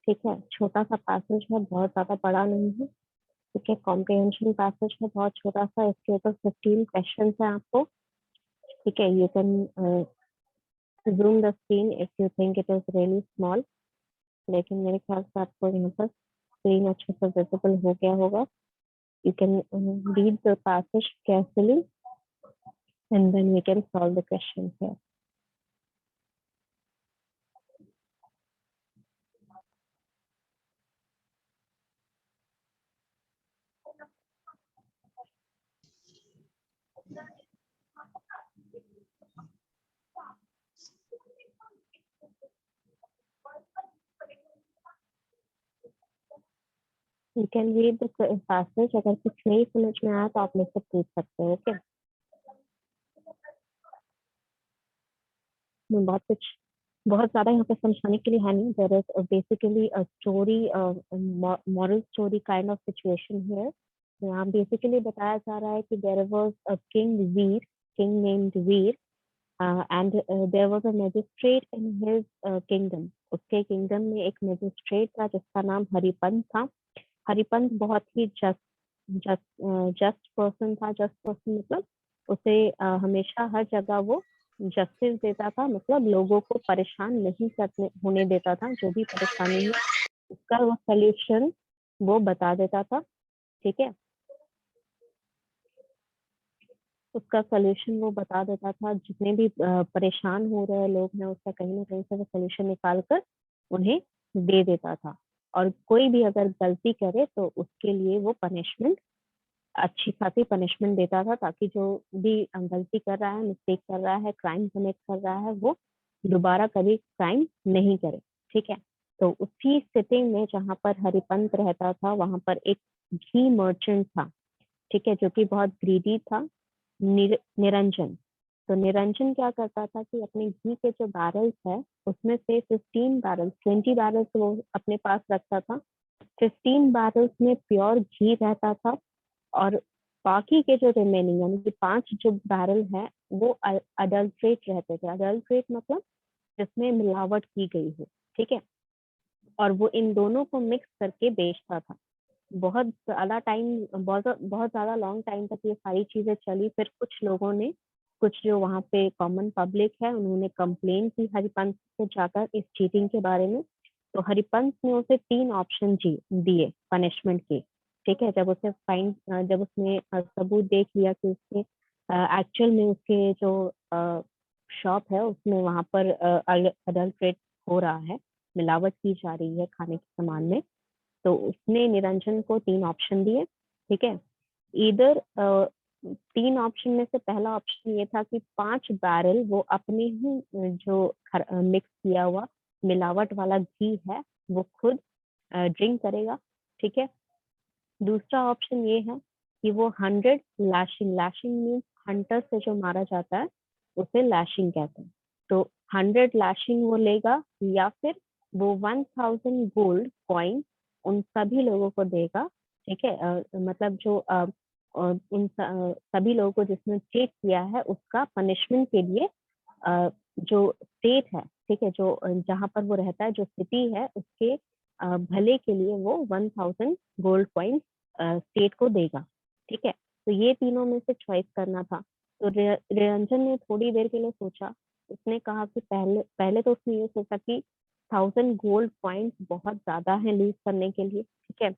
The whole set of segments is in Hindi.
ठीक है, छोटा सा पैसेज है, बहुत ज्यादा बड़ा नहीं है। ठीक है, कॉम्प्रिहेंशन पैसेज है, बहुत छोटा सा। इसके ऊपर 15 क्वेश्चन है आपको। ठीक है, you can zoom the screen if you think it is really small, लेकिन मेरे ख्याल से आपको यहाँ पर स्क्रीन अच्छे से विजिबल हो गया होगा। You can read the passage carefully and then we can solve the question here. You can read the passage. अगर कुछ नहीं समझ में आया तो आप मेरे से पूछ सकते हो। ओके, बहुत ज्यादा यहाँ पे समझाने के लिए है नहीं। There is basically a story, moral story kind of situation here. यहाँ बेसिकली बताया जा रहा है कि there was a king named Veer, and there was a magistrate in his kingdom. उसके किंगडम में एक मैजिस्ट्रेट था जिसका नाम हरिपंत था। हरिपंत बहुत ही जस्ट पर्सन था। जस्ट पर्सन मतलब उसे हमेशा हर जगह वो जस्टिस देता था, मतलब लोगों को परेशान नहीं करने होने देता था। जो भी परेशानी है उसका वो सोल्यूशन वो बता देता था। ठीक है, उसका सोल्यूशन वो बता देता था। जितने भी परेशान हो रहे लोग हैं उसका कहीं ना कहीं से वो सोल्यूशन निकाल कर उन्हें दे देता था। और कोई भी अगर गलती करे तो उसके लिए वो पनिशमेंट, अच्छी खासी पनिशमेंट देता था, ताकि जो भी गलती कर रहा है, मिस्टेक कर रहा है, क्राइम कमिट कर रहा है, वो दोबारा कभी क्राइम नहीं करे। ठीक है, तो उसी सिटी में जहाँ पर हरिपंत रहता था वहां पर एक घी मर्चेंट था। ठीक है, जो कि बहुत ग्रीडी था, निरंजन। तो निरंजन क्या करता था कि अपने घी के जो बैरल्स है उसमें से 15 बैरल्स, 20 बैरल्स वो अपने पास रखता था। 15 बैरल्स में प्योर घी रहता था, और बाकी के जो रिमेनिंग यानी कि 5 जो बैरल है वो अडल्ट्रेट रहते थे। अडल्ट्रेट मतलब जिसमें मिलावट की गई हो। ठीक है, और वो इन दोनों को मिक्स करके बेचता था। बहुत ज्यादा टाइम, बहुत ज्यादा लॉन्ग टाइम तक ये सारी चीजें चली। फिर कुछ लोगों ने, कुछ जो वहाँ पे कॉमन पब्लिक है, उन्होंने कंप्लेन की हरिपंत से जाकर इस चीटिंग के बारे में। तो हरिपंत ने उसे 3 ऑप्शन दिए पनिशमेंट के। ठीक है, जब उसने सबूत देख लिया कि उसके एक्चुअल में उसके जो शॉप है उसमें वहां पर अडल्ट्रेट हो रहा है, मिलावट की जा रही है खाने के सामान में, तो उसने निरंजन को 3 ऑप्शन दिए। ठीक है, इधर 3 ऑप्शन में से पहला ऑप्शन ये था कि 5 बैरल वो अपने ही जो मिक्स किया हुआ मिलावट वाला घी है वो खुद ड्रिंक करेगा। ठीक है, दूसरा ऑप्शन ये है कि वो 100 लैशिंग, लैशिंग मीन्स हंटर से जो मारा जाता है उसे लैशिंग कहते हैं, तो 100 लैशिंग वो लेगा, या फिर वो 1000 गोल्ड कॉइन उन सभी लोगों को देगा। ठीक है, मतलब जो उन सभी लोगों को जिसने चीट किया है उसका पनिशमेंट के लिए जो स्टेट है, ठीक है, जो जहाँ पर वो रहता है, जो सिटी है, उसके भले के लिए वो 1000 गोल्ड कॉइन स्टेट को देगा। ठीक है, तो ये तीनों में से चॉइस करना था। तो निरंजन ने थोड़ी देर के लिए सोचा। उसने कहा कि पहले पहले तो उसने ये सोचा कि 1000 गोल्ड कॉइन्स बहुत ज्यादा है लूज करने के लिए। ठीक है,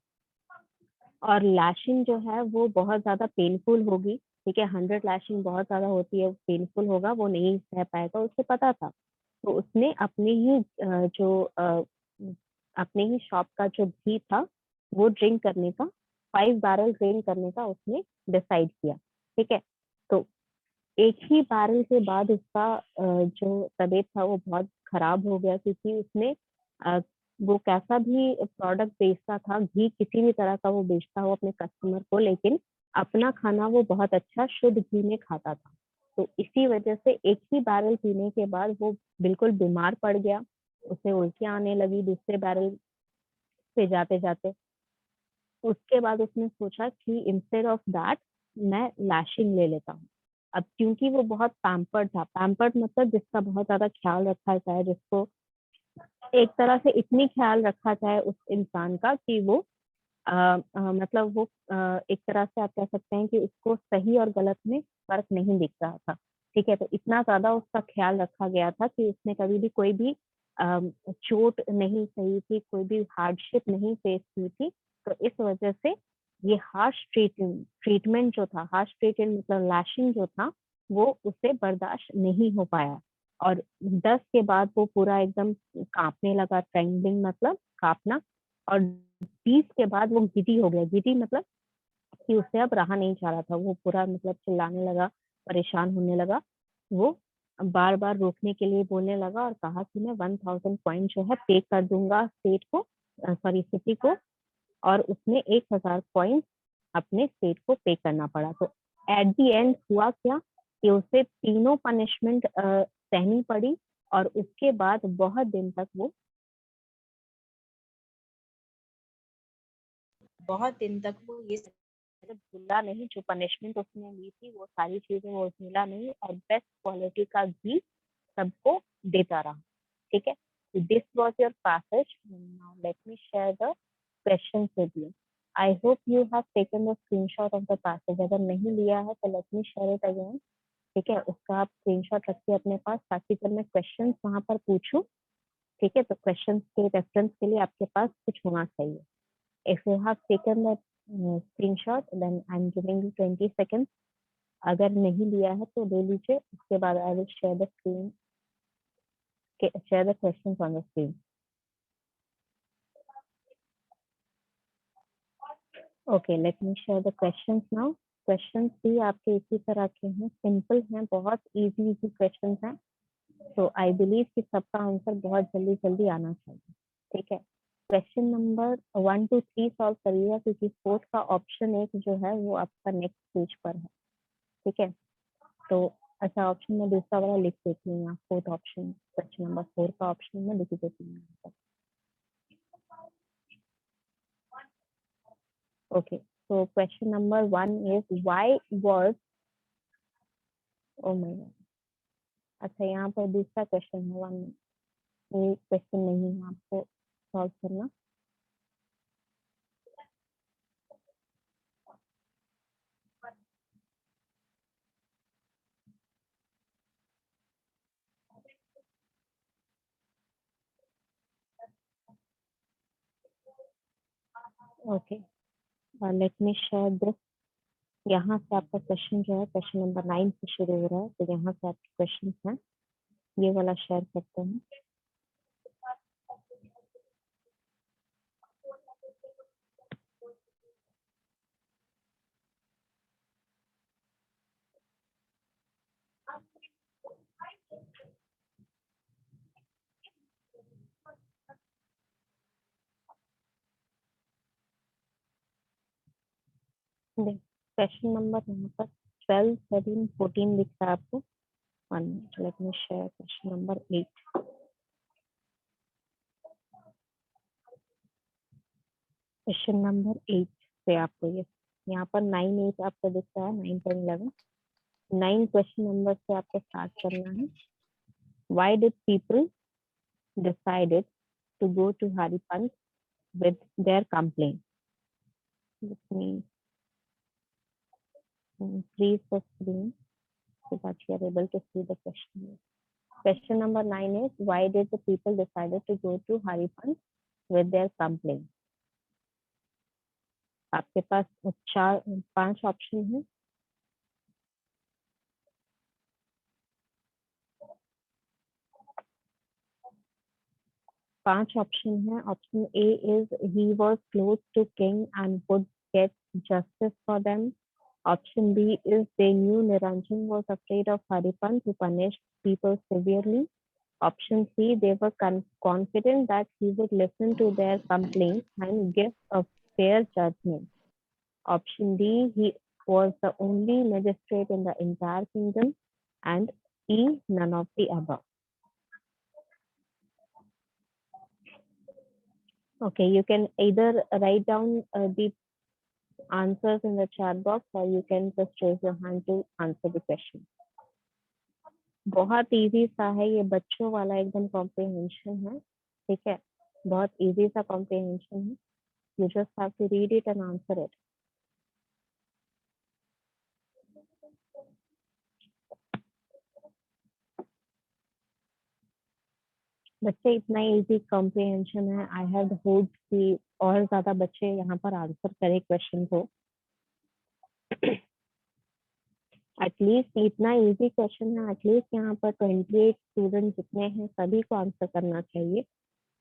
और लैशिंग जो है वो बहुत ज्यादा पेनफुल होगी। ठीक है, 100 लैशिंग बहुत ज्यादा होती है, पेनफुल होगा, वो नहीं सह पाएगा, उसे पता था। तो उसने अपने ही शॉप का जो घी था वो ड्रिंक करने का, 5 बैरल ड्रिंक करने का उसने डिसाइड किया। ठीक है, तो एक ही बैरल के बाद उसका जो तबीयत था वो बहुत खराब हो गया, क्योंकि उसने वो कैसा भी प्रोडक्ट बेचता था, घी किसी भी तरह का वो बेचता हो अपने कस्टमर को, लेकिन अपना खाना वो बहुत अच्छा शुद्ध घी में खाता था। तो इसी वजह से एक ही बैरल पीने के बाद वो बिल्कुल बीमार पड़ गया। उसे उल्टियां आने लगी दूसरे बैरल पे जाते जाते। उसके बाद उसने सोचा कि इंस्टेड ऑफ दैट मैं लैशिंग ले लेता हूँ। अब क्योंकि वो बहुत पैम्पर्ड था, पैम्पर्ड मतलब जिसका बहुत ज्यादा ख्याल रखा जाए, जिसको एक तरह से इतनी ख्याल रखा जाए उस इंसान का कि वो मतलब वो एक तरह से आप कह सकते हैं कि उसको सही और गलत में फर्क नहीं दिख रहा था। ठीक है, तो इतना ज्यादा उसका ख्याल रखा गया था कि उसने कभी भी कोई भी चोट नहीं सही थी, कोई भी हार्डशिप नहीं फेस की थी। तो इस वजह से ये हार्श ट्रीटमेंट जो था, हार्श ट्रीटमेंट मतलब लैशिंग जो था, वो उसे बर्दाश्त नहीं हो पाया। और 10 के बाद वो पूरा एकदम कांपने लगा, ट्रेंडिंग मतलब कांपना। और 20 के बाद वो गिडी हो गया। गिडी मतलब कि उससे अब रहा नहीं जा रहा था, वो पूरा मतलब चिल्लाने लगा, परेशान होने लगा। वो बार बार रोकने के लिए बोलने लगा और कहा कि मैं 1000 पॉइंट जो है पे कर दूंगा स्टेट को, सॉरी सिटी को। और उसने 1000 पॉइंट अपने स्टेट को पे करना पड़ा। तो एट दी एंड हुआ क्या कि उसे तीनों पनिशमेंट सहनी पड़ी। और उसके बाद बहुत दिन तक वो ये भूला नहीं। जो पनिशमेंट उसने ली थी वो सारी चीजें वो भूला नहीं, और बेस्ट क्वालिटी का घी सबको देता रहा। ठीक है, this was your passage. Now let me share the question with you. I hope you have taken the screenshot of the passage. अगर नहीं लिया है तो let me share it again. ठीक है, उसका आप स्क्रीनशॉट रखिए अपने पास, ताकि जब मैं क्वेश्चन वहां पर पूछूं, ठीक है, तो क्वेश्चन के रेफरेंस के लिए आपके पास कुछ होना चाहिए। If you have taken that screenshot, then I'm giving you 20 seconds. अगर नहीं लिया है तो ले लीजिए, उसके बाद I will share the screen, share the questions on the screen. Okay, let me share the questions now. Questions भी आपके इसी तरह के हैं, सिंपल हैं, बहुत इजी क्वेश्चंस हैं। तो आई बिलीव कि सबका आंसर बहुत जल्दी जल्दी आना चाहिए। ठीक है, क्वेश्चन नंबर 1 to 3 सॉल्व करिएगा, क्योंकि फोर्थ का ऑप्शन एक जो है वो आपका नेक्स्ट पेज पर है। ठीक है, तो अच्छा, ऑप्शन में दूसरा वाला लिख देती हूँ यहाँ, फोर्थ ऑप्शन, क्वेश्चन नंबर 4 का ऑप्शन में लिख देती हूँ। Okay, so question number 1 is why was, oh my god, अच्छा यहाँ पर दूसरा क्वेश्चन है 1, ये क्वेश्चन नहीं है आपको सॉल्व करना। Okay, late me share this. यहाँ से आपका क्वेश्चन जो है, क्वेश्चन नंबर 9 से शुरू हो रहा है, तो यहाँ से आपके क्वेश्चन हैं, ये वाला शेयर करते हैं। क्वेश्चन नंबर यहाँ पर 12, 13, 14 दिख रहा है आपको। 1 minute, let me share question number 8. Question number 8 से आपको ये यहाँ पर 9, 8 आपको दिख रहा है, 9, 10, 11। 9 क्वेश्चन नंबर से आपको स्टार्ट करना है। Why did people decided to go to Haripant with their complaint? Let me freeze the screen so that you are able to see the question. Question number 9 is, why did the people decided to go to Haripant with their complaint? आपके पास 5 ऑप्शन है। पांच ऑप्शन है। Option A is he was close to king and would get justice for them. Option B is they knew Niranjan was afraid of Haripant who punished people severely. Option C, they were confident that he would listen to their complaints and give a fair judgment. Option D, he was the only magistrate in the entire kingdom. And E, none of the above. Okay, you can either write down the answers in the chat box, or you can just raise your hand to answer the question. बहुत इजी सा है, ये बच्चों वाला एकदम कॉम्प्रिहेंशन है। ठीक है, बहुत इजी सा कॉम्प्रिहेंशन है। You just have to read it and answer it. बच्चे इतना इजी कॉम्प्रिहेंशन है, आई हैव होप कि और ज्यादा बच्चे यहाँ पर आंसर करें क्वेश्चन को। एटलीस्ट इतना इजी क्वेश्चन है, एटलीस्ट यहाँ पर 28 स्टूडेंट जितने हैं सभी को आंसर करना चाहिए।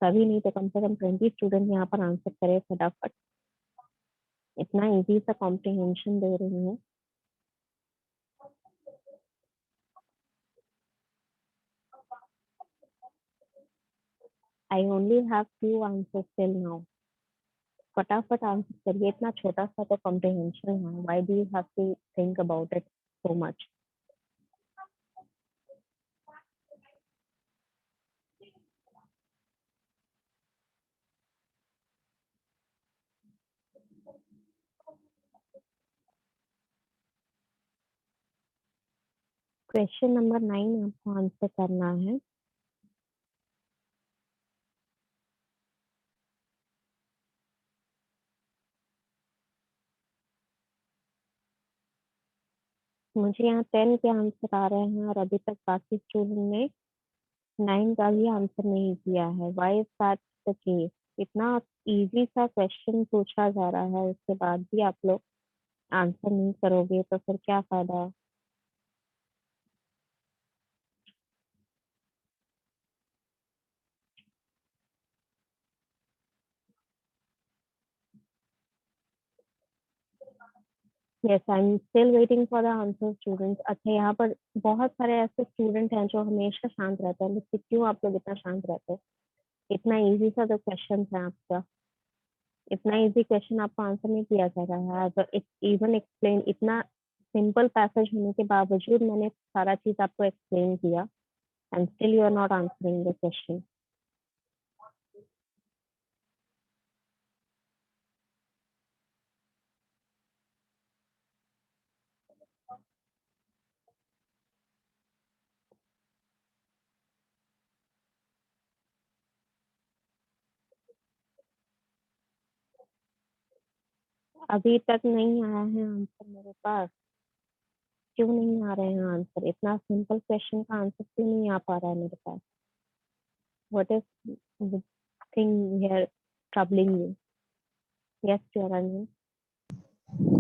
सभी नहीं तो कम से कम 20 स्टूडेंट यहाँ पर आंसर करें फटाफट। इतना इजी सा कॉम्प्रिहेंशन दे रही हूँ। I only have few answers till now. फटाफट आंसर करिए, इतना छोटा सा तो कॉम्प्रिहेंशन है, why do you have to think about it so much. Question number 9 आपको आंसर करना है। मुझे यहाँ 10 के आंसर आ रहे हैं और अभी तक बाकी स्टूडेंट ने 9 का भी आंसर नहीं किया है। Why is that the case? इतना इजी सा क्वेश्चन पूछा जा रहा है, उसके बाद भी आप लोग आंसर नहीं करोगे तो फिर क्या फायदा? Yes, I am still waiting for the answer students. अच्छा, यहाँ पर बहुत सारे ऐसे स्टूडेंट हैं जो हमेशा शांत रहते हैं, लेकिन क्यों आप लोग इतना शांत रहते हैं? इतना इजी सा तो क्वेश्चन है आपका, इतना इजी क्वेश्चन आपको आंसर नहीं किया जा रहा है। इवन एक्सप्लेन, इतना सिंपल पैसेज होने के बावजूद मैंने सारा चीज आपको एक्सप्लेन किया and still you are not answering the question. अभी तक नहीं आया है आंसर मेरे पास। क्यों नहीं आ रहे हैं आंसर? इतना सिंपल क्वेश्चन का आंसर क्यों नहीं आ पा रहा है मेरे पास? What is the thing here troubling you? Yes, Chiranjan.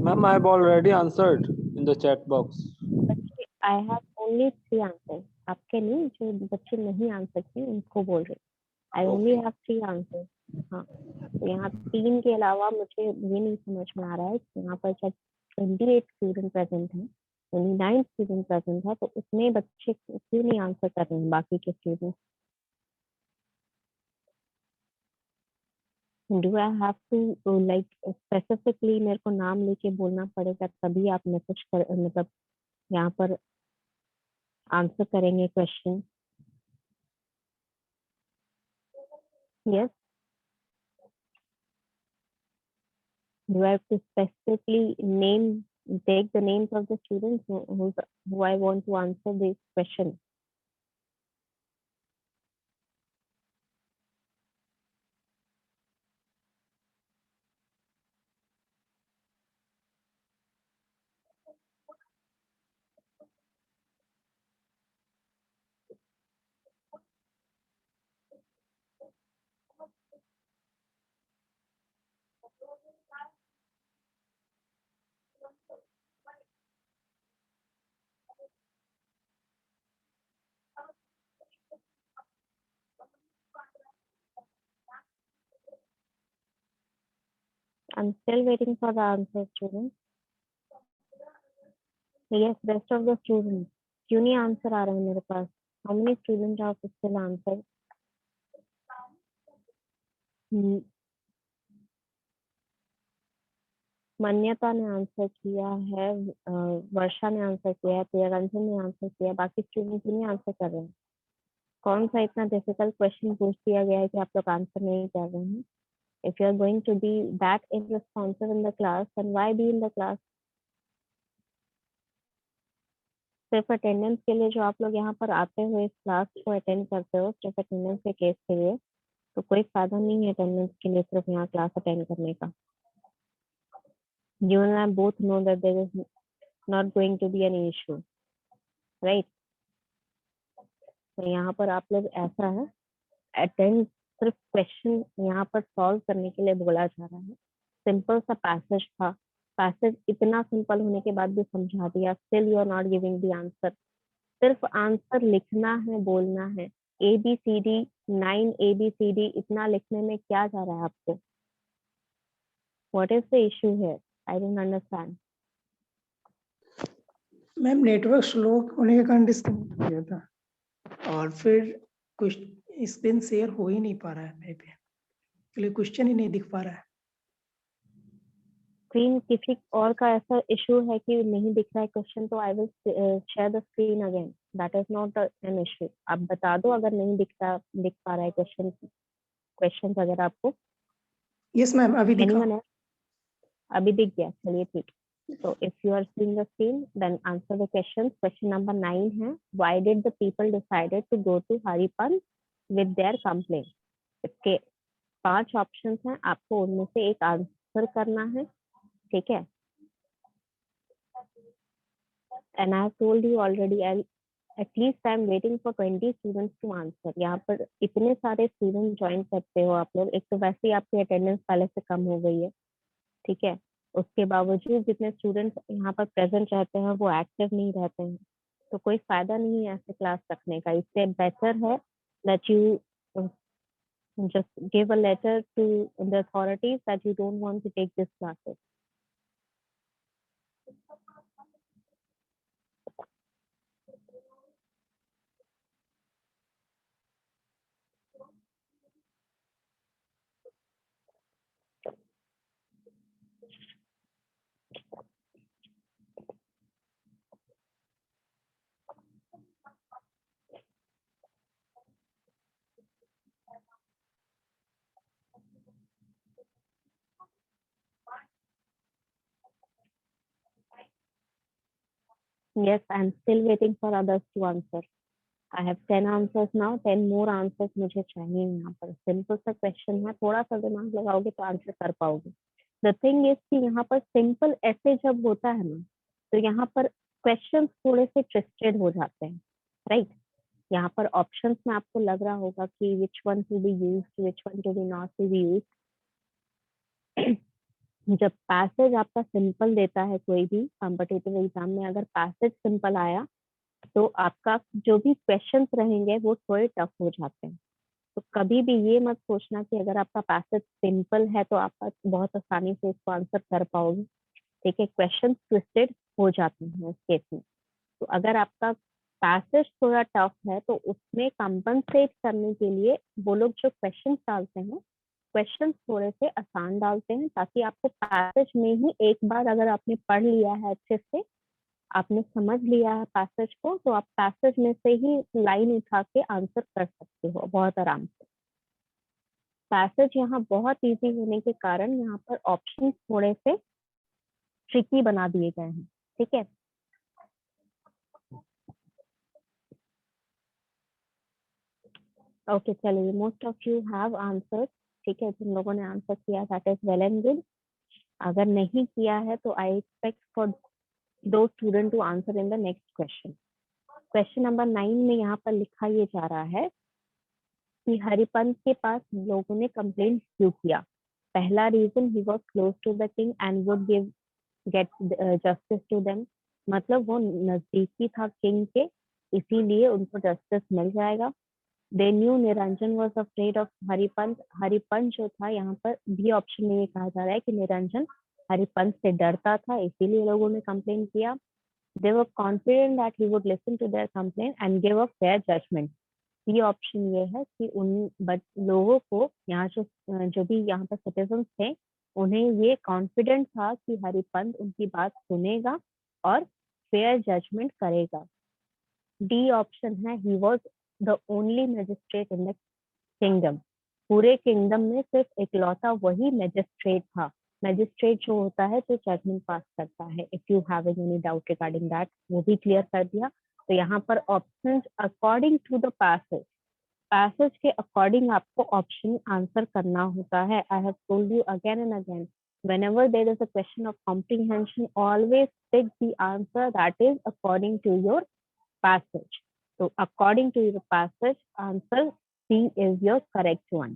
Ma'am, I have already answered in the chat box. बच्चे, आई हैव ओनली 3 आंसर। आपके नहीं, जो बच्चे नहीं आंसर किए उनको बोल रहे। I only Okay. Have 3 answer. हाँ, तो यहाँ 3 के अलावा मुझे ये नहीं समझ में आ रहा है कि यहाँ पर शायद 28 स्टूडेंट प्रेजेंट हैं, 29 स्टूडेंट प्रेजेंट है, तो उसमें बच्चे क्यों नहीं आंसर कर रहे हैं बाकी के student? Do I have to like specifically मेरे को नाम लेके बोलना पड़ेगा तभी आप मैसेज कर, मतलब यहाँ पर आंसर करेंगे question? Yes, do I have to specifically name, take the names of the students who I want to answer this question? I'm still waiting for the answer, students. Yes, rest of the students. क्यों नहीं आंसर आ रहा है मेरे पास? How many students have still answered? मान्यता ने आंसर किया है, वर्षा ने आंसर किया है, प्रियरंजन ने आंसर किया है, बाकी स्टूडेंट क्यों नहीं आंसर कर रहे हैं? कौन सा इतना डिफिकल्ट क्वेश्चन पूछ दिया गया है कि आप लोग आंसर नहीं कर रहे हैं? If you are going to be that irresponsible in the class, then why be in the class? सिर्फ अटेंडेंस के लिए जो आप लोग यहाँ पर आते हो, इस क्लास को अटेंड करते हो सिर्फ अटेंडेंस के केस के लिए, तो कोई फायदा नहीं है अटेंडेंस के लिए सिर्फ यहाँ क्लास अटेंड करने का। You and I both know that there is not going to be any issue, right? तो यहाँ पर आप लोग ऐसा है, अटेंड सिर्फ क्वेश्चन यहाँ पर सॉल्व करने के लिए बोला जा रहा है। सिंपल सा पैसेज था, पैसेज इतना सिंपल होने के बाद भी समझा दिया, still you are not giving the answer. सिर्फ आंसर लिखना है, बोलना है। ABCD 9 ABCD इतना लिखने में क्या जा रहा है आपको? What is the issue here? I don't understand. Ma'am network slow होने के कारण डिस्कनेक्ट किया था और फिर कुछ स्क्रीन शेयर हो ही नहीं पा रहा है मेरे पे, इसलिए क्वेश्चन ही नहीं दिख पा रहा है। स्क्रीन किसी और का ऐसा इशू है कि नहीं दिख रहा है क्वेश्चन, तो I will share the screen again, that is not an issue. आप बता दो अगर नहीं दिख पा रहा है क्वेश्चन अगर आपको। यस मैम, अभी दिखा। Anyone else? अभी दिख गया, चलिए ठीक। So if you are seeing the screen, then answer the questions. Question number 9 है, why did the people decided to go to Haripant with their complaint? इसके 5 ऑप्शंस हैं, आपको उनमें से एक आंसर करना है, ठीक है। And I have told you already, at least I am waiting for 20 students to answer. यहाँ पर इतने सारे स्टूडेंट ज्वाइन करते हो आप लोग, एक तो वैसे ही आपकी अटेंडेंस पहले से कम हो गई है, ठीक है। उसके बावजूद जितने स्टूडेंट्स यहाँ पर प्रेजेंट रहते हैं वो एक्टिव नहीं रहते हैं, तो कोई फायदा नहीं है ऐसे क्लास रखने का। इससे बेटर है that you just give a letter to the authorities that you don't want to take this classes. Yes, I'm still waiting for others to answer. I have 10 answers now, 10 more answers मुझे चाहिए यहाँ पर। सिंपल सा क्वेश्चन है, थोड़ा सा दिमाग लगाओगे तो आंसर कर पाओगे। द थिंग इज कि यहाँ पर सिंपल ऐसे जब होता है ना, तो यहाँ पर क्वेश्चन थोड़े से ट्विस्टेड हो जाते हैं, राइट? यहाँ पर ऑप्शंस में आपको लग रहा होगा कि which one to be used, which one to be not to be used. जब पैसेज आपका सिंपल देता है कोई भी कॉम्पिटिटिव एग्जाम में, अगर पैसेज सिंपल आया तो आपका जो भी क्वेश्चंस रहेंगे वो थोड़े टफ हो जाते हैं। तो कभी भी ये मत सोचना कि अगर आपका पैसेज सिंपल है तो आप बहुत आसानी से इसको आंसर कर पाओगे, ठीक है। क्वेश्चन ट्विस्टेड हो जाते हैं उस केस में। तो अगर आपका पैसेज थोड़ा टफ है तो उसमें कंपनसेट करने के लिए वो लोग जो क्वेश्चन डालते हैं, क्वेश्चन थोड़े से आसान डालते हैं, ताकि आपको पैसेज में ही एक बार अगर आपने पढ़ लिया है अच्छे से, आपने समझ लिया है पैसेज को, तो आप पैसेज में से ही लाइन उठा के आंसर कर सकते हो बहुत आराम से। पैसेज यहाँ बहुत इजी होने के कारण यहाँ पर ऑप्शन थोड़े से ट्रिकी बना दिए गए हैं, ठीक है। ओके चलिए, most of you have answer, ठीक है। जिन लोगों ने आंसर किया that is well and good. अगर नहीं किया है तो I expect for two student to answer in the next question. Question number 9 में यहाँ पर लिखा ये जा रहा है कि हरिपंत के पास लोगों ने कंप्लेंट क्यों किया। पहला reason, he was close to the king and would get justice to them, मतलब वो नजदीकी था किंग के, इसीलिए उनको जस्टिस मिल जाएगा। दे knew Niranjan was afraid of Haripant, Haripant जो था, यहाँ पर बी ऑप्शन में ये कहा जा रहा है कि निरंजन हरिपंत से डरता था, इसीलिए लोगों ने कंप्लेन किया। They were confident that he would listen to their complaint and give a fair judgment. ये ऑप्शन ये है कि लोगों को यहाँ जो भी यहाँ पर सिटीजन थे, उन्हें ये कॉन्फिडेंट था कि हरिपंत उनकी बात सुनेगा और फेयर जजमेंट करेगा। डी ऑप्शन है, he was the only magistrate in the kingdom. पूरे किंगडम में सिर्फ इकलौता वही मैजिस्ट्रेट था। मैजिस्ट्रेट जो होता है जो जजमेंट पास करता है। If you having any doubt regarding that, वो भी क्लियर कर दिया। तो यहाँ पर options according to the passage, passage के अकॉर्डिंग आपको ऑप्शन आंसर करना होता है। I have told you again and again, whenever there is a question of comprehension, always pick the answer that is according to your passage. So according to your passage, answer C is your correct one.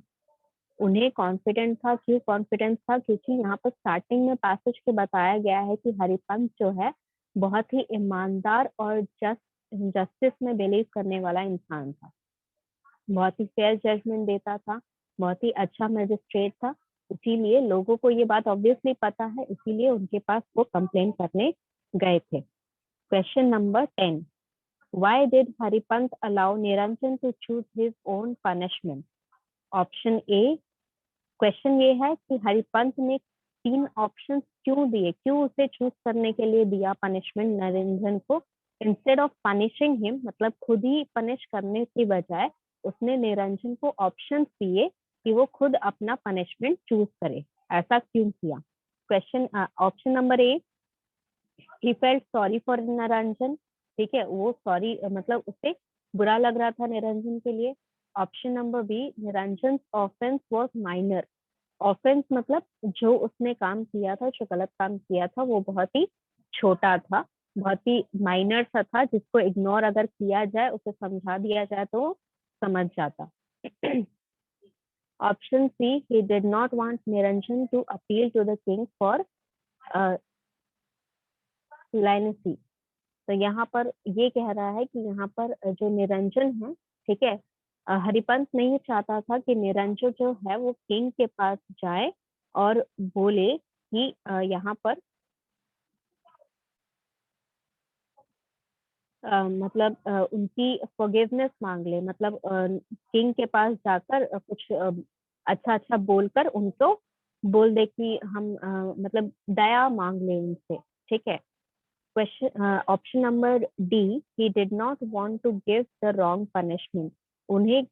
उन्हें कॉन्फिडेंट था, क्यों कॉन्फिडेंस था? क्योंकि यहाँ पर स्टार्टिंग में पैसेज के बताया गया है कि हरिपंत जो है बहुत ही ईमानदार और जस्टिस में बिलीव करने वाला इंसान था, बहुत ही फेयर जजमेंट देता था, बहुत ही अच्छा मैजिस्ट्रेट था। इसीलिए लोगों को ये बात ऑब्वियसली पता है, इसीलिए उनके पास वो कंप्लेन करने गए थे। Question number 10, why did Haripant allow Niranjan to choose his own punishment? Option A, question ये है कि हरिपंत ने 3 ऑप्शन क्यों दिए, क्यों उसे चूज करने के लिए दिया पनिशमेंट निरंजन को? इंस्टेड ऑफ पनिशिंग हिम, मतलब खुद ही पनिश करने की बजाय उसने निरंजन को ऑप्शंस दिए कि वो खुद अपना पनिशमेंट चूज करे। ऐसा क्यों किया? Question option number A, he felt sorry for Niranjan, ठीक है, वो सॉरी मतलब उसे बुरा लग रहा था निरंजन के लिए। Option number B, Niranjan offence was minor. Offence मतलब जो उसने काम किया था, जो गलत काम किया था, वो बहुत ही छोटा था, बहुत ही माइनर सा था, जिसको इग्नोर अगर किया जाए, उसे समझा दिया जाए तो समझ जाता। Option C, he did not want Niranjan to appeal to the king for leniency। तो यहाँ पर ये कह रहा है कि यहाँ पर जो निरंजन है, ठीक है, हरिपंत नहीं चाहता था कि निरंजन जो है वो किंग के पास जाए और बोले कि यहाँ पर मतलब उनकी फॉरगिवनेस मांग ले, मतलब किंग के पास जाकर कुछ अच्छा अच्छा बोलकर उनको बोल दे कि हम मतलब दया मांग ले उनसे, ठीक है। Question option number D, he did not want to give the wrong punishment. उन्हें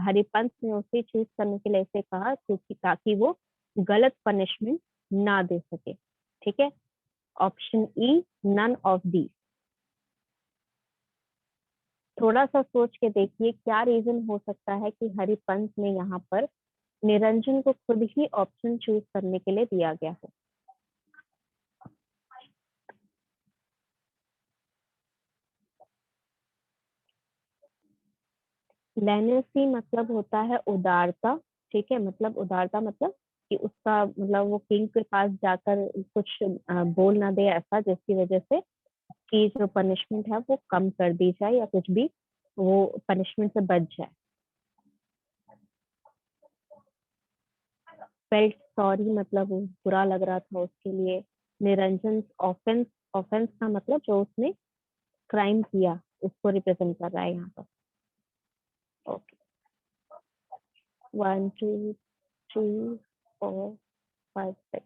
हरिपंत ने उसे चूज करने के लिए ऐसे कहा क्योंकि ताकि वो गलत पनिशमेंट ना दे सके, ठीक है। Option E, none of the. थोड़ा सा सोच के देखिए क्या रीजन हो सकता है कि हरिपंत ने यहाँ पर निरंजन को खुद ही ऑप्शन चूज करने के लिए दिया गया हो। लेनेसी मतलब होता है उदारता, ठीक है, मतलब उदारता मतलब कि उसका मतलब वो किंग के पास जाकर कुछ बोल ना दे ऐसा जिसकी वजह से कि जो पनिशमेंट है वो कम कर दी जाए या कुछ भी वो पनिशमेंट से बच जाए। फेल्ट सॉरी मतलब बुरा लग रहा था उसके लिए। निरंजन ऑफेंस, ऑफेंस का मतलब जो उसने क्राइम किया उसको रिप्रेजेंट कर रहा है यहाँ पर। Okay, 1 2 3 4 5 6।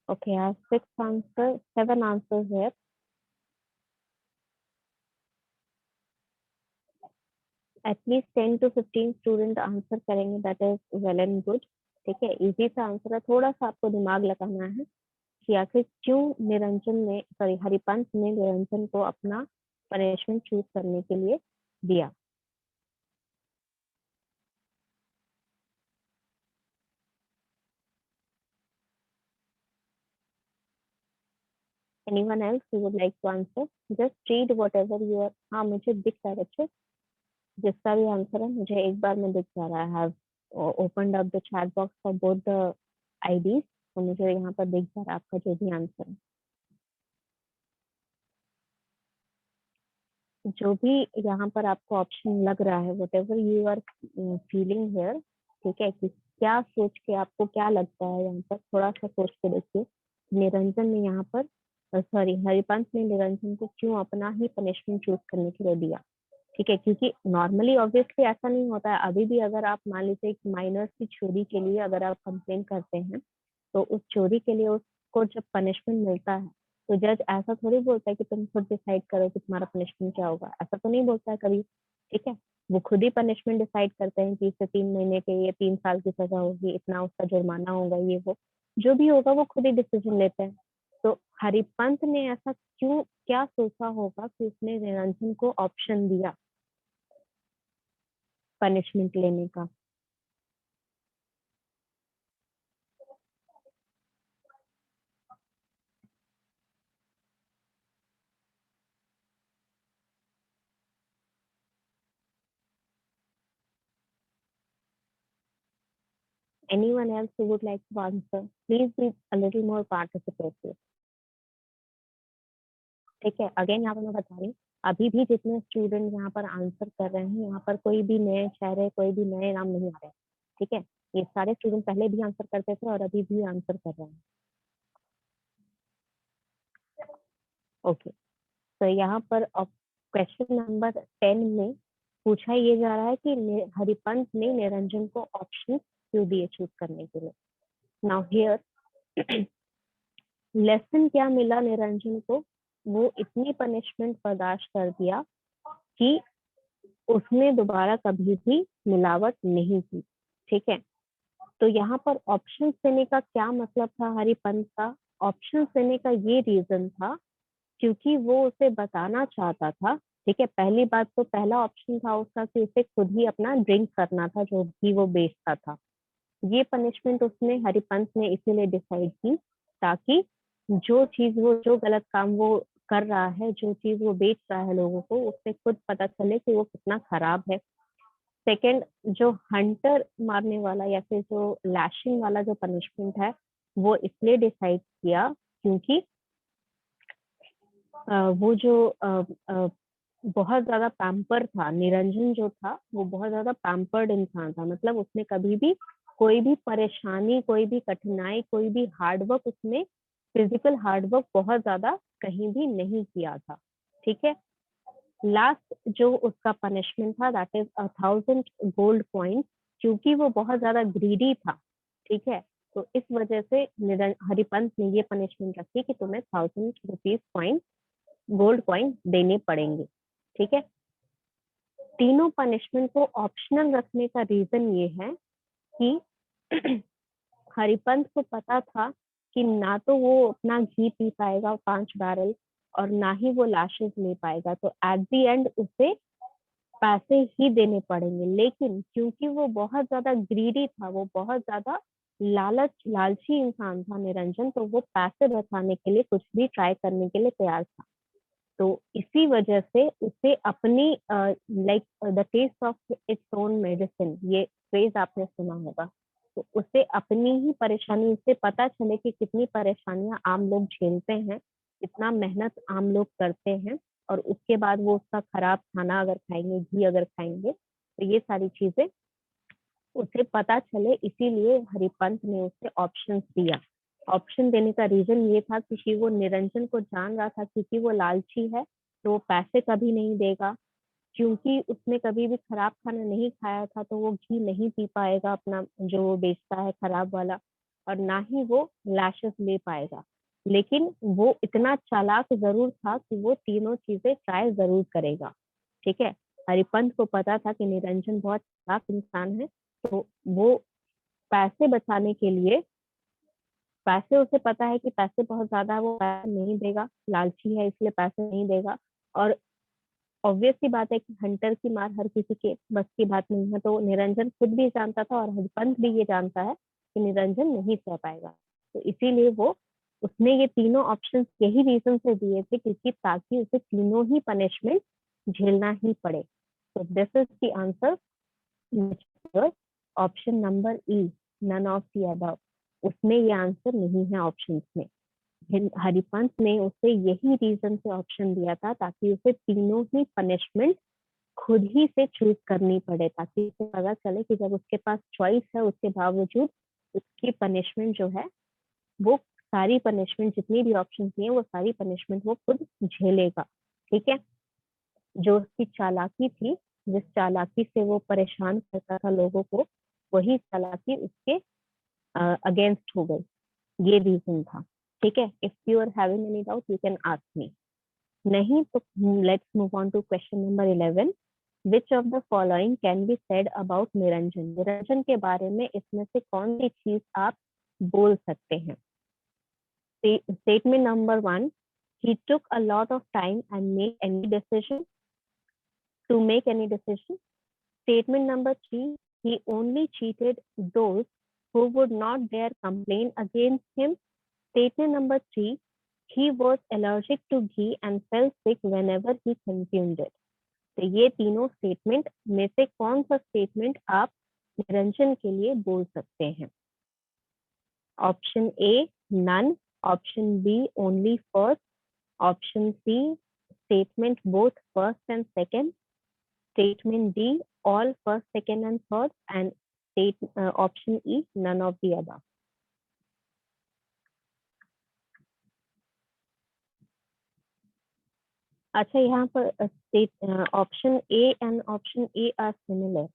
Okay, I have 7 answers here. At least 10 to 15 student answer करेंगे, that is well and good, ठीक है। इजी सा आंसर है, थोड़ा सा आपको दिमाग लगाना है कि आखिर क्यों हरिपंत ने निरंजन को अपना पनिशमेंट चूज करने के लिए दिया। Anyone else who would like to answer? Just read whatever you are। हाँ, मुझे दिख रहा है बच्चे, जिसका भी आंसर है मुझे एक बार में दिख जा रहा है। Have opened up the chat box for both the IDs, तो मुझे यहाँ पर दिख जा रहा है आपका जो भी आंसर है। जो भी यहाँ पर आपको ऑप्शन लग रहा है, whatever you are feeling here, ठीक है, कि क्या सोच के आपको क्या लगता है, यहाँ पर थोड़ा सा सोच के देखिए। निरंजन ने यहाँ पर हरिपंत ने निरंजन को क्यों अपना ही पनिशमेंट चूज करने के लिए दिया, ठीक है। क्योंकि नॉर्मली ऑब्वियसली ऐसा नहीं होता है। अभी भी अगर आप मान लीजिए एक माइनर की चोरी के लिए अगर आप कंप्लेन करते हैं, तो उस चोरी के लिए उसको जब पनिशमेंट मिलता है तो जज ऐसा थोड़ी बोलता है कि तुम खुद डिसाइड करो कि तुम्हारा पनिशमेंट क्या होगा, ऐसा तो नहीं बोलता है कभी, ठीक है। वो खुद ही पनिशमेंट डिसाइड करते हैं कि इससे 3 महीने के या 3 साल की सजा होगी, इतना उसका जुर्माना होगा, ये वो जो भी होगा वो खुद ही डिसीजन लेते हैं। तो हरिपंत ने ऐसा क्यों, क्या सोचा होगा कि उसने निरंजन को ऑप्शन दिया। पनिशमेंट लेने का। Anyone else who would like to answer? Please be a little more participative. ठीक है, अगेन यहाँ पर मैं बता रही हूँ, अभी भी जितने स्टूडेंट यहाँ पर आंसर कर रहे हैं, यहाँ पर कोई भी नए चेहरे, कोई भी नए नाम नहीं आ रहे, ठीक है। ये सारे स्टूडेंट पहले भी आंसर करते थे और अभी भी आंसर कर रहे हैं। ओके, तो यहाँ पर क्वेश्चन नंबर 10 में पूछा ये जा रहा है कि हरिपंत ने निरंजन को ऑप्शन क्यों दिए चूज करने के लिए। नाउ हियर लेसन क्या मिला निरंजन को, वो इतनी पनिशमेंट बर्दाश्त कर दिया कि उसने दोबारा कभी भी मिलावट नहीं की, ठीक है। तो यहाँ पर ऑप्शन देने का क्या मतलब था हरिपंत का? ऑप्शन देने का ये रीजन था क्योंकि वो उसे बताना चाहता था, ठीक है। पहली बात तो पहला ऑप्शन था उसका कि उसे खुद ही अपना ड्रिंक करना था जो भी वो बेचता था। ये पनिशमेंट उसने हरिपंत ने इसीलिए डिसाइड की ताकि जो चीज वो, जो गलत काम वो कर रहा है, जो चीज वो बेच रहा है लोगों को, उससे खुद पता चले कि वो कितना खराब है। सेकंड, जो हंटर मारने वाला या फिर जो लैशिंग वाला जो पनिशमेंट है वो इसलिए डिसाइड किया क्योंकि वो जो बहुत ज्यादा पैम्पर था, निरंजन जो था वो बहुत ज्यादा पैम्पर्ड इंसान था। मतलब उसने कभी भी कोई भी परेशानी, कोई भी कठिनाई, कोई भी हार्डवर्क, उसने फिजिकल हार्डवर्क बहुत ज्यादा कहीं भी नहीं किया था, ठीक है। लास्ट जो उसका पनिशमेंट था दैट इज 1000 गोल्ड कॉइन, क्योंकि वो बहुत ज्यादा ग्रीडी था, ठीक है। तो इस वजह से हरिपंत ने ये पनिशमेंट रखी कि तुम्हें 1000 रुपीज कॉइन, गोल्ड कॉइन देने पड़ेंगे, ठीक है। तीनों पनिशमेंट को ऑप्शनल रखने का रीजन ये है कि हरिपंत को पता था कि ना तो वो अपना घी पी पाएगा 5 बैरल और ना ही वो लाशेस ले पाएगा, तो एट द एंड उसे पैसे ही देने पड़ेंगे। लेकिन क्योंकि वो बहुत ज्यादा ग्रीडी था, वो बहुत ज्यादा लालची इंसान था निरंजन, तो वो पैसे बचाने के लिए कुछ भी ट्राई करने के लिए तैयार था। तो इसी वजह से उसे अपनी like the taste of its own medicine, ये फ्रेज आपने सुना होगा। तो उसे अपनी ही परेशानी से पता चले कि कितनी परेशानियां आम लोग झेलते हैं, कितना मेहनत आम लोग करते हैं, और उसके बाद वो उसका खराब खाना अगर खाएंगे, घी अगर खाएंगे, तो ये सारी चीजें उसे पता चले। इसीलिए हरिपंत ने उसे ऑप्शन दिया। ऑप्शन देने का रीजन ये था क्योंकि वो निरंजन को जान रहा था क्योंकि वो लालची है तो वो पैसे कभी नहीं देगा, क्योंकि उसने कभी भी खराब खाना नहीं खाया था तो वो घी नहीं पी पाएगा अपना जो वो बेचता है खराब वाला, और ना ही वो लैशेस ले पाएगा। लेकिन वो इतना चालाक जरूर था कि वो तीनों चीजें ट्राई जरूर करेगा, ठीक है। हरिपंत को पता था कि निरंजन बहुत चालाक इंसान है, तो वो पैसे बचाने के लिए, पैसे उसे पता है कि पैसे बहुत ज्यादा है, वो पैसे नहीं देगा, लालची है इसलिए पैसे नहीं देगा। और ऑब्वियस सी बात है कि हंटर की मार हर किसी के बस की बात नहीं है, तो निरंजन खुद भी जानता था और हरिपंत भी ये जानता है कि निरंजन नहीं सह पाएगा। तो इसीलिए वो, उसने ये तीनों ऑप्शंस यही रीजन से दिए थे क्योंकि ताकि उसे तीनों ही पनिशमेंट झेलना ही पड़े। तो this is the answer, option number E, none of the above. उसमें ये आंसर नहीं है ऑप्शंस में। हरिपंत ने उसे यही रीजन से ऑप्शन दिया था ताकि उसे तीनों ही पनिशमेंट खुद ही से चूज करनी पड़े, ताकि उसे पता चले कि जब उसके पास चॉइस है उसके बावजूद उसकी पनिशमेंट जो है वो सारी पनिशमेंट, जितनी भी ऑप्शन दिए वो सारी पनिशमेंट वो खुद झेलेगा, ठीक है। जो उसकी चालाकी थी, जिस चालाकी से वो परेशान करता था लोगों को, वही चालाकी उसके अगेंस्ट हो गई। ये रीजन था, ठीक है। If you are having any doubt you can ask me, नहीं तो let's move on to question number 11। Which of the following can be said about Niranjan? Niranjan के बारे में इसमें से कौन सी चीज आप बोल सकते हैं? Statement number 1, he took a lot of time and made any decision to make any decision. Statement number 3, he only cheated those who would not dare complain against him. Statement number 3, he was allergic to ghee and fell sick whenever he consumed it. तो ये तीनों स्टेटमेंट में से कौन सा स्टेटमेंट आप निरंजन के लिए बोल सकते हैं? Option A none, option B only first, option C statement both first and second, statement D all first, second and third, and option E none of the above. अच्छा, यहाँ पर option A and option A are similar,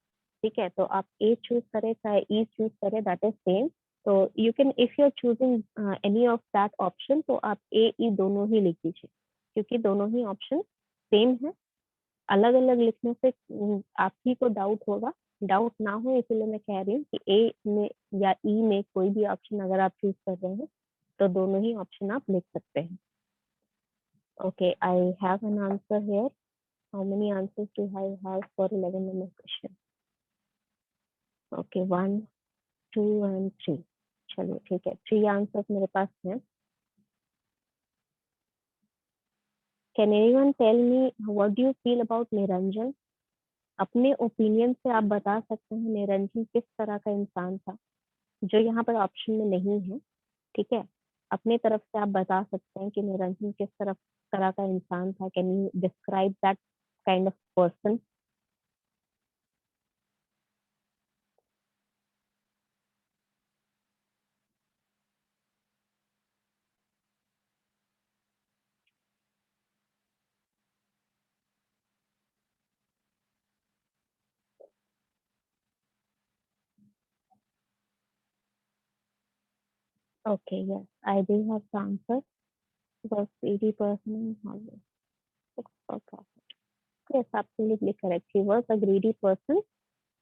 ठीक है, तो आप ए चूज करें चाहे ई चूज करें, दैट इज सेम. तो you can, if you are choosing any of that option, तो आप ए ई दोनों ही लिख दीजिए, क्योंकि दोनों ही ऑप्शन सेम है. अलग अलग लिखने से आप ही को डाउट होगा, डाउट ना हो इसलिए मैं कह रही हूँ कि ए में या ई में कोई भी ऑप्शन अगर आप चूज कर रहे हैं तो दोनों ही ऑप्शन आप लिख सकते हैं. Okay, I have an answer here. How many answers do I have for 11 number question? Okay, 1 2 and 3. चलिए ठीक है, 3 आंसर्स मेरे पास हैं. Can anyone tell me what do you feel about Niranjan? अपने ओपिनियन से आप बता सकते हैं निरंजन किस तरह का इंसान था, जो यहाँ पर ऑप्शन में नहीं है, ठीक है. अपने तरफ से आप बता सकते हैं कि निरंजन किस तरह का इंसान था. Can you describe that kind of person? Okay, yes, I do have the answer. Was greedy person and hungry. Okay. Yes, absolutely correct. He was a greedy person.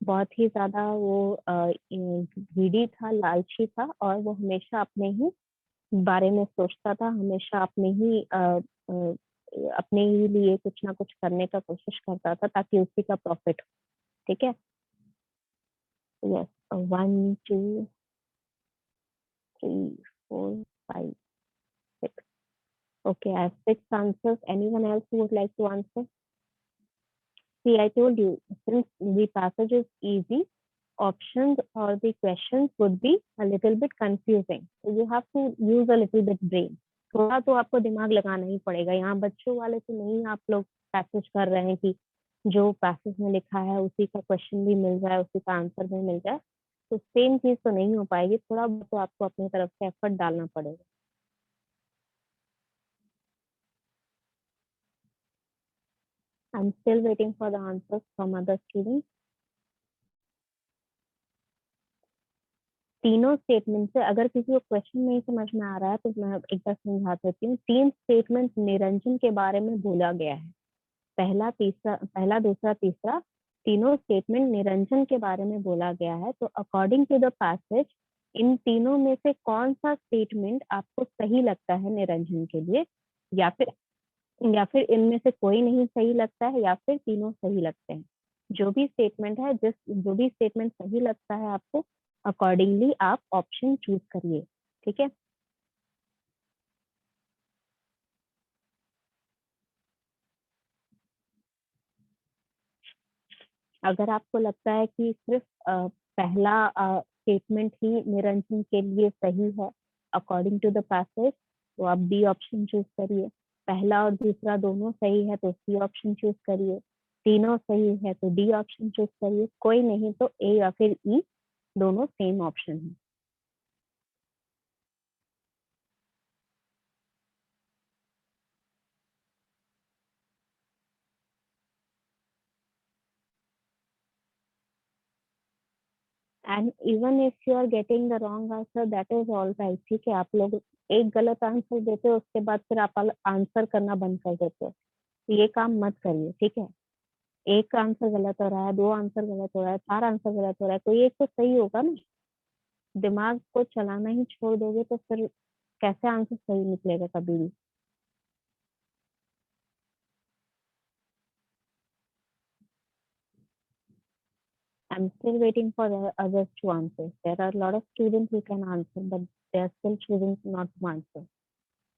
बहुत ही ज्यादा वो greedy था, लालची था, और वो हमेशा अपने ही बारे में सोचता था, हमेशा अपने ही लिए कुछ ना कुछ करने का कोशिश करता था ताकि उसी का प्रॉफिट हो. ठीक है. Yes, 1 2 3 4 5 6. Okay, I have 6 answers. Anyone else who would like to answer? See, I told you, since the passage is easy, options or the questions would be a little bit confusing. So you have to use a little bit brain. थोड़ा तो आपको दिमाग लगाना ही पड़ेगा. यहाँ बच्चों वाले तो नहीं आप लोग पैसेज कर रहे हैं कि जो पैसेज में लिखा है उसी का क्वेश्चन भी मिल जाए, उसी का आंसर भी मिल जाए. तो सेम चीज तो नहीं हो पाएगी. थोड़ा बहुत तो आपको अपनी तरफ से एफर्ट डालना पड़ेगा. I'm still waiting for the answers from other students. तीनों स्टेटमेंट से अगर किसी को क्वेश्चन नहीं समझ में आ रहा है तो मैं एक बार समझा देती हूँ. 3 स्टेटमेंट निरंजन के बारे में बोला गया है. पहला दूसरा तीसरा तीनों स्टेटमेंट निरंजन के बारे में बोला गया है. तो अकॉर्डिंग टू द पैसेज, इन तीनों में से कौन सा स्टेटमेंट आपको सही लगता है निरंजन के लिए, या फिर इनमें से कोई नहीं सही लगता है, या फिर तीनों सही लगते हैं. जो भी स्टेटमेंट है, जो भी स्टेटमेंट सही लगता है आपको, अकॉर्डिंगली आप ऑप्शन चूज करिए. ठीक है. अगर आपको लगता है कि सिर्फ पहला स्टेटमेंट ही निरंजन के लिए सही है अकॉर्डिंग टू द पैसेज, तो आप बी ऑप्शन चूज करिए. पहला और दूसरा दोनों सही है तो सी ऑप्शन चूज करिए. तीनों सही है तो डी ऑप्शन चूज करिए. कोई नहीं तो ए या फिर ई, दोनों सेम ऑप्शन है. And even if you are getting the wrong answer, that is all right. ठीक है, आप लोग एक गलत आंसर देते हो, उसके बाद फिर आप आंसर करना बंद कर देते हो. ये काम मत करिए. ठीक है. एक आंसर गलत हो रहा है, 2 आंसर गलत हो रहा है, 4 आंसर गलत हो रहा है, तो एक तो सही होगा ना. दिमाग को चलाना ही छोड़ दोगे तो फिर कैसे आंसर सही निकलेगा कभी भी. I'm still waiting for the others to answer. There are a lot of students who can answer, but they are still choosing not to answer.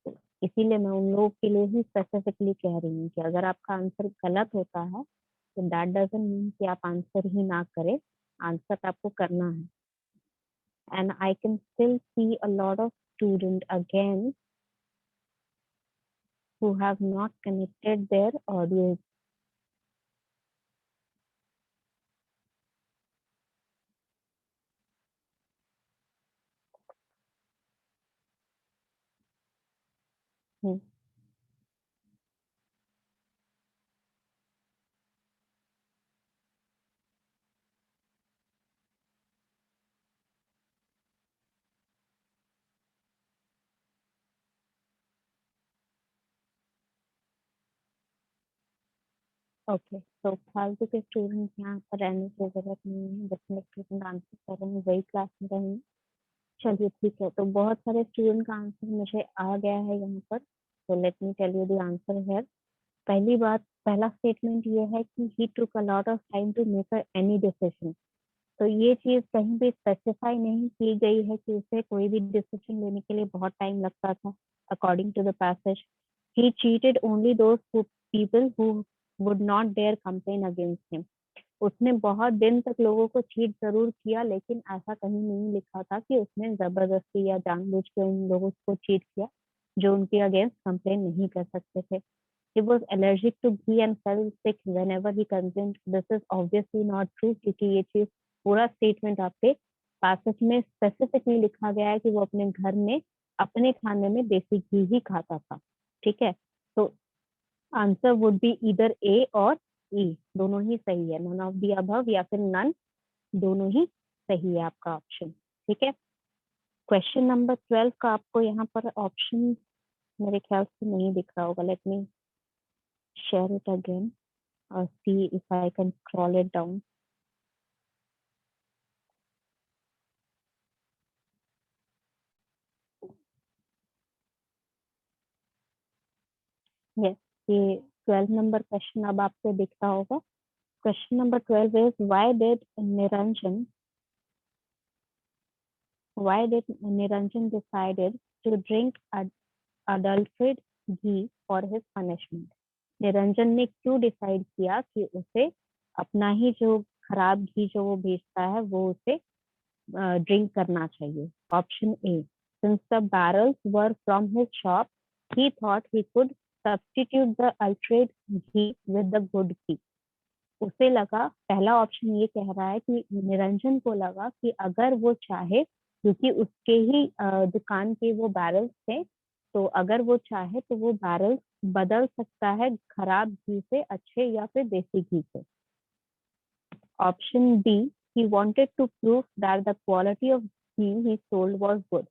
तो इसीलिए मैं उन लोगों के लिए ही स्पेसिफिकली कह रही हूँ कि अगर आपका आंसर गलत होता है तो दैट डजंट मीन कि आप आंसर ही ना करें, आंसर आपको करना है. And I can still see a lot of students again who have not connected their audio. Hmm. Okay, तो फालतू के स्टूडेंट यहाँ पर रहने की जरूरत नहीं है. जितने स्टूडेंट आंसर कर रहे हैं वही क्लास में रहेंगे. चलिए ठीक है, तो बहुत सारे स्टूडेंट का आंसर मुझे आ गया है यहाँ पर. तो let me tell you the answer here. पहली बात, पहला स्टेटमेंट ये है कि he took a lot of time to make any decision. तो ये चीज कहीं भी स्पेसिफाई नहीं की गई है कि उसे कोई भी डिसीजन लेने के लिए बहुत टाइम लगता था. According to the passage, he cheated only those people who would not dare complain against him. उसने बहुत दिन तक लोगों को चीट जरूर किया, लेकिन ऐसा कहीं नहीं लिखा था कि उसने जबरदस्ती या जानबूझ के उन लोगों को चीट किया जो उनके अगेंस्ट कंप्लेन नहीं कर सकते थे. He was allergic to ghee and fell sick whenever he consumed. This is obviously not true, क्योंकि ये चीज पूरा स्टेटमेंट आपके पैसेज में स्पेसिफिकली लिखा गया है कि वो अपने घर में अपने खाने में देसी घी ही खाता था. ठीक है, तो आंसर वुड बी ईदर ए और ई, दोनों ही सही है. नन ऑफ दी अबव या फिर नन, दोनों ही सही है आपका ऑप्शन. ठीक है, क्वेश्चन नंबर 12 का आपको यहाँ पर ऑप्शन मेरे ख्याल से नहीं दिख रहा होगा. Let me share it again और see if I can scroll it down. Yes, ये 12 नंबर क्वेश्चन अब आपको दिख रहा होगा. Question number 12 is why did Niranjan decided to drink adulterated ghee for his punishment? Niranjan ने क्यों डिसाइड किया कि उसे अपना ही जो खराब घी जो वो बेचता है वो उसे ड्रिंक करना चाहिए. Option A, since the barrels were from his shop, he thought he could substitute the adulterated ghee with the good ghee. उसे लगा, पहला ऑप्शन ये कह रहा है कि निरंजन को लगा कि अगर वो चाहे, क्योंकि उसके ही दुकान के वो बैरल्स थे, तो अगर वो चाहे तो वो बैरल्स बदल सकता है खराब घी से अच्छे या फिर देसी घी से. Option B, he wanted to prove that the quality of ghee he sold was good.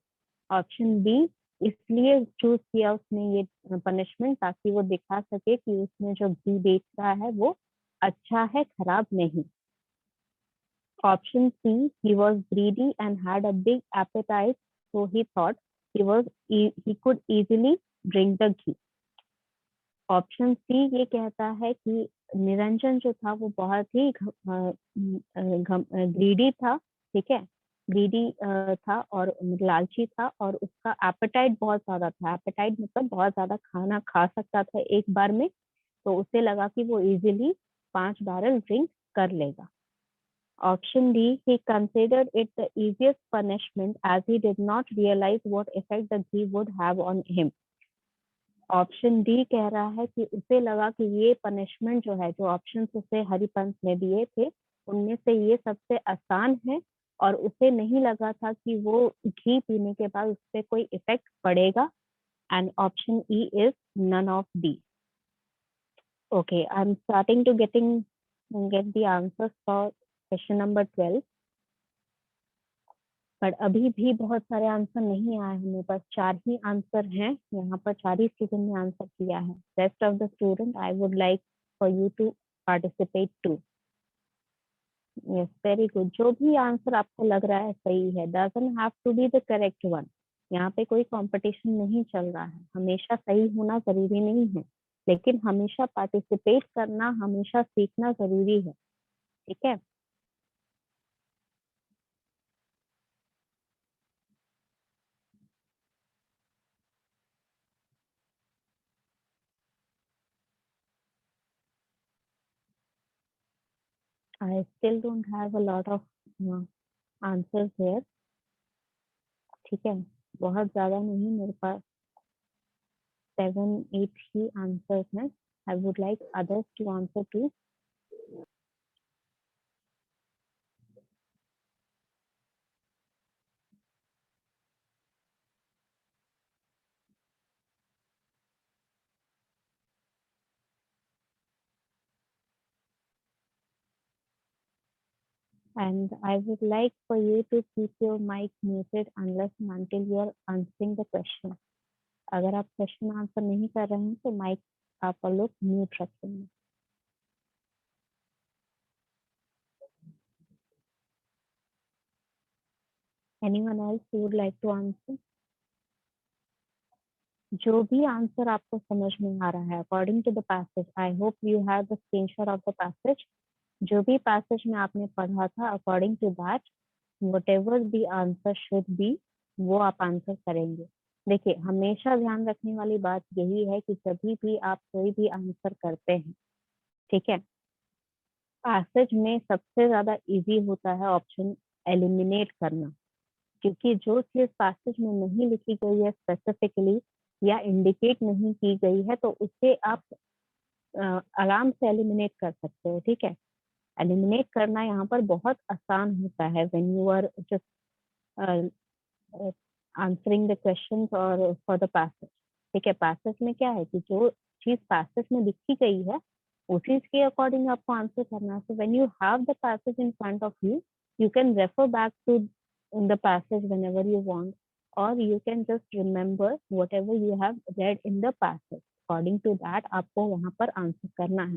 Option B, इसलिए चूज किया उसने ये पनिशमेंट ताकि वो दिखा सके कि उसने जो घी बेच रहा है वो अच्छा है, खराब नहीं. Option C, he was greedy and had a big appetite, so he thought he could easily drink the ghee. Option C ये कहता है कि निरंजन जो था वो बहुत ही ग्रीडी था. ठीक है, ग्रीडी था और लालची था और उसका एपेटाइट बहुत ज्यादा था. एपेटाइट मतलब बहुत ज्यादा खाना खा सकता था एक बार में, तो उसे लगा कि वो इजीली 5 बैरल ड्रिंक कर लेगा. Option D, he considered it the easiest punishment as he did not realize what effect the ghee would have on him. Option D कह रहा है कि उसे लगा कि ये पनिशमेंट जो है, जो ऑप्शन उसे हरिपंथ ने दिए थे उनमें से ये सबसे आसान है और उसे नहीं लगा था कि वो घी पीने के बाद उस पर कोई इफेक्ट पड़ेगा. And option E is none of the. Okay, I am starting to get the answers for question number 12, पर अभी भी बहुत सारे आंसर नहीं आए. हमें पास 4 ही आंसर हैं. यहाँ पर 4 ही स्टूडेंट ने आंसर किया है. Rest of the student I would like for you to participate too. Yes, very good. जो भी आंसर आपको लग रहा है सही है, doesn't have to be the correct one. यहाँ पे कोई कंपटीशन नहीं चल रहा है. हमेशा सही होना जरूरी नहीं है, लेकिन हमेशा पार्टिसिपेट करना, हमेशा सीखना जरूरी है. ठीक है, I still don't have a lot of answers here. ठीक है, बहुत ज्यादा नहीं, मेरे पास 7-8 ही आंसर्स हैं. I would like others to answer too. And I would like for you to keep your mic muted unless and until you are answering the question. अगर आप क्वेश्चन आंसर नहीं कर रहे हैं तो माइक आप लोग म्यूट रखेंगे. Anyone else who would like to answer? जो भी आंसर आपको समझ में आ रहा है according to the passage, I hope you have the screenshot of the passage. जो भी पैसेज में आपने पढ़ा था according to that whatever the answer should be, वो आप आंसर करेंगे. देखिए, हमेशा ध्यान रखने वाली बात यही है कि जभी भी आप कोई भी आंसर करते हैं, ठीक है, पैसेज में सबसे ज्यादा इजी होता है ऑप्शन एलिमिनेट करना. क्योंकि जो चीज पैसेज में नहीं लिखी गई है स्पेसिफिकली या इंडिकेट नहीं की गई है, तो उसे आप आराम से एलिमिनेट कर सकते हो. ठीक है, एलिमिनेट करना यहाँ पर बहुत आसान होता है when you are just answering the questions और फॉर द पैसेज. ठीक है, पैसेज में क्या है कि जो चीज पैसेज में लिखी गई है उसी के अकॉर्डिंग आपको आंसर करना है. So when you have the passage in front of you, you can refer back to the passage whenever you want, or you can just remember whatever you have read in the passage. According to that आपको वहाँ पर आंसर करना है.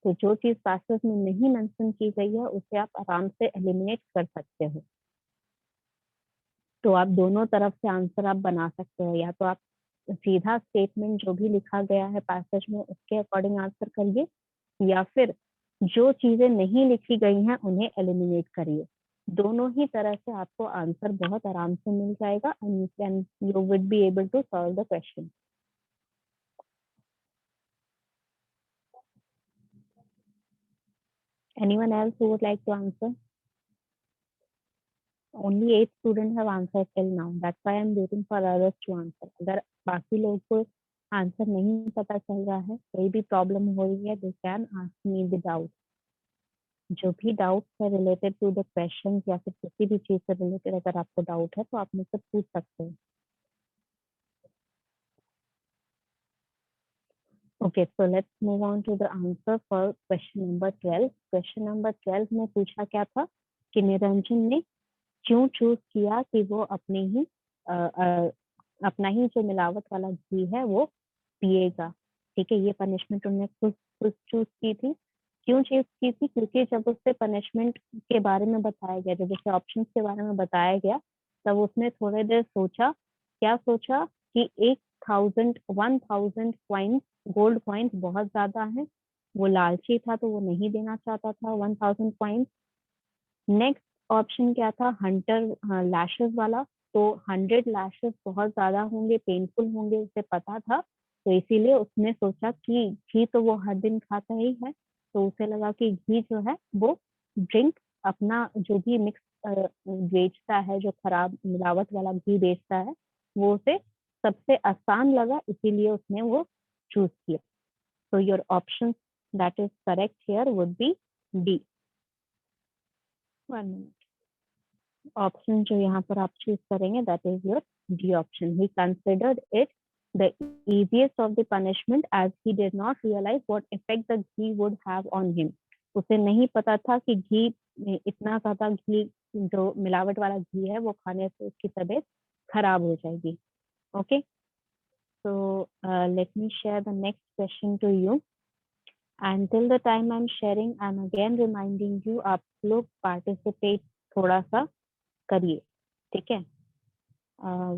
तो जो चीज पैसेज में नहीं मेंशन की गई है उसे आप आराम से एलिमिनेट कर सकते हो. तो आप दोनों तरफ से आंसर आप बना सकते हो. या तो आप सीधा स्टेटमेंट जो भी लिखा गया है पैसेज में उसके अकॉर्डिंग आंसर करिए, या फिर जो चीजें नहीं लिखी गई हैं उन्हें एलिमिनेट करिए. दोनों ही तरह से आपको आंसर बहुत आराम से मिल जाएगा and you would be able to solve the question. Anyone else who would like to answer? Only 8 students have answered till now. That's why I'm waiting for others to answer. अगर बाकी लोग को आंसर नहीं पता चल रहा है, कोई भी प्रॉब्लम हो रही है, they can ask me the doubt. जो भी डाउट है रिलेटेड टू द क्वेश्चन या फिर किसी भी चीज से रिलेटेड अगर आपको डाउट है तो आप मुझसे पूछ सकते हैं. Okay, so let's move on to the answer for question number 12. Question number 12 में पूछा क्या था कि निरंजन ने क्यों चूज किया कि वो अपना ही जो मिलावट वाला घी है वो पिएगा. ठीक है, ये पनिशमेंट उन्होंने खुद चूज की थी. क्यों चूज की थी? क्योंकि जब उससे पनिशमेंट के बारे में बताया गया, जब उसे ऑप्शन के बारे में बताया गया, तब उसने थोड़ी देर सोचा. क्या सोचा कि 1000 कॉइन्स, गोल्ड कॉइन्स बहुत ज्यादा है. वो लालची था तो वो नहीं देना चाहता था 1000 कॉइन्स. नेक्स्ट ऑप्शन क्या था? हंटर लैशेस वाला. तो 100 लैशेस बहुत ज्यादा होंगे, पेनफुल होंगे, उसे पता था. तो इसीलिए उसने सोचा कि घी तो वो हर दिन खाता ही है, तो उसे लगा कि घी जो है वो ड्रिंक अपना जो भी मिक्स बेचता है, जो खराब मिलावट वाला घी बेचता है, वो उसे सबसे आसान लगा, इसीलिए उसने वो चूज किया. So your option that is correct here would be D. 1 minute. Option जो यहाँ पर आप choose करेंगे that is your D option. He considered it the easiest of the punishment as he did not realize what effect the ghee would have on him. उसे नहीं पता था कि घी, इतना ज्यादा घी, जो मिलावट वाला घी है वो खाने से उसकी तबीयत खराब हो जाएगी. Okay. So let me share the next question to you. Until the time I'm sharing, I'm again reminding you, आप लोग participate थोड़ा सा करिए. ठीक है,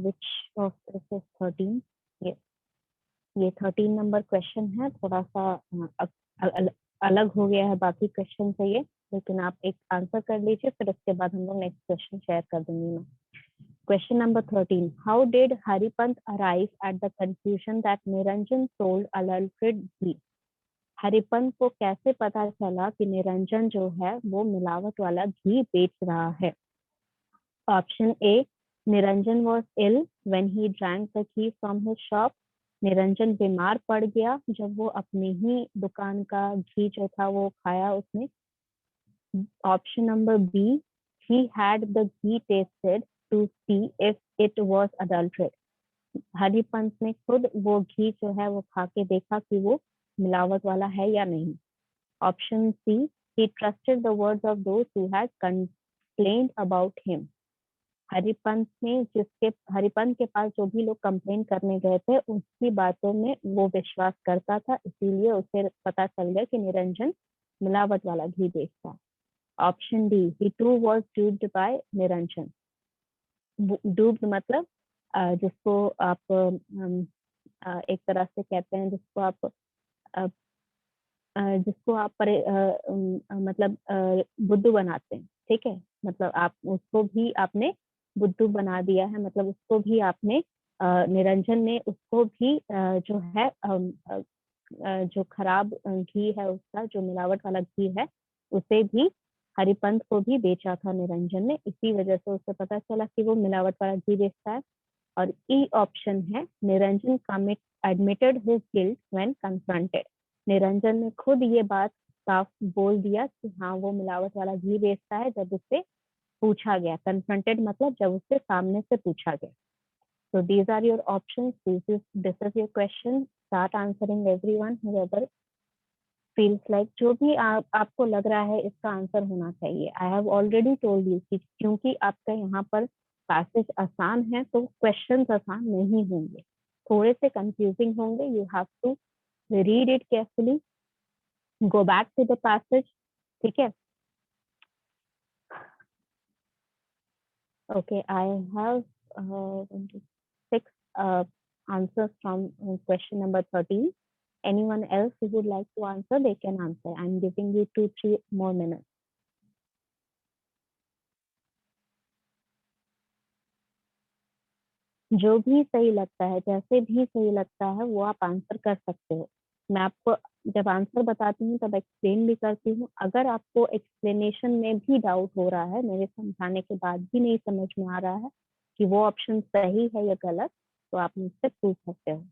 which of this is 13? ये 13 नंबर क्वेश्चन है. थोड़ा सा अलग हो गया है बाकी क्वेश्चन से ये, लेकिन आप एक आंसर कर लीजिए, फिर उसके बाद हम लोग नेक्स्ट क्वेश्चन शेयर कर दूंगी मैं. Question number 13. How did Haripant arrive at the conclusion that Niranjan sold adulterated ghee? Haripant को कैसे पता चला कि निरंजन जो है वो मिलावट वाला घी बेच रहा है? Option A, Niranjan was ill when he drank the ghee from his shop. Niranjan बीमार पड़ गया जब वो अपनी ही दुकान का घी जो था वो खाया उसने। Option number B, he had the ghee tasted to see if it was adulterated। Haripant ने खुद वो घी जो है वो खा के देखा कि वो मिलावट वाला है या नहीं। Option C, he trusted the words of those who had complained about him। Haripant के पास जो भी लोग कंप्लेन करने गए थे उसकी बातों में वो विश्वास करता था, इसीलिए उसे पता चल गया कि निरंजन मिलावट वाला घी बेचता है। Option D, he too was duped by Niranjan. Duped मतलब जिसको आप एक तरह से कहते हैं जिसको आप मतलब बुद्धू बनाते हैं, ठीक है, मतलब आप उसको भी आपने बुद्धू बना दिया है, मतलब उसको भी आपने निरंजन ने उसको भी जो है जो खराब घी है उसका जो मिलावट वाला घी है उसे भी हरिपंत को भी बेचा था निरंजन ने, इसी वजह से उसे पता चला कि वो मिलावट वाला घी बेचता है। और ई ऑप्शन है, Niranjan admitted his guilt when confronted. Niranjan ने खुद ये बात साफ बोल दिया कि हाँ वो मिलावट वाला घी बेचता है जब उससे पूछा गया। कन्फ्रंटेड मतलब जब उससे सामने से पूछा गया। So these are your options. This is your question. Start answering everyone whoever feels like जो भी आपको लग रहा है इसका आंसर होना चाहिए। I have already told you कि क्योंकि आपका यहाँ पर पैसेज आसान है तो क्वेश्चंस आसान नहीं होंगे, थोड़े से कंफ्यूजिंग होंगे। You have to read it carefully, go back to the passage, ठीक है? Okay, I have 6 answers from question number 13. Anyone else who would like to answer, they can answer. I'm giving you 2-3 more minutes. जो भी सही लगता है, जैसे भी सही लगता है वो आप आंसर कर सकते हो। मैं आपको जब आंसर बताती हूँ तब एक्सप्लेन भी करती हूँ। अगर आपको एक्सप्लेनेशन में भी डाउट हो रहा है, मेरे समझाने के बाद भी नहीं समझ में आ रहा है कि वो ऑप्शन सही है या गलत, तो आप मुझसे पूछ सकते हो।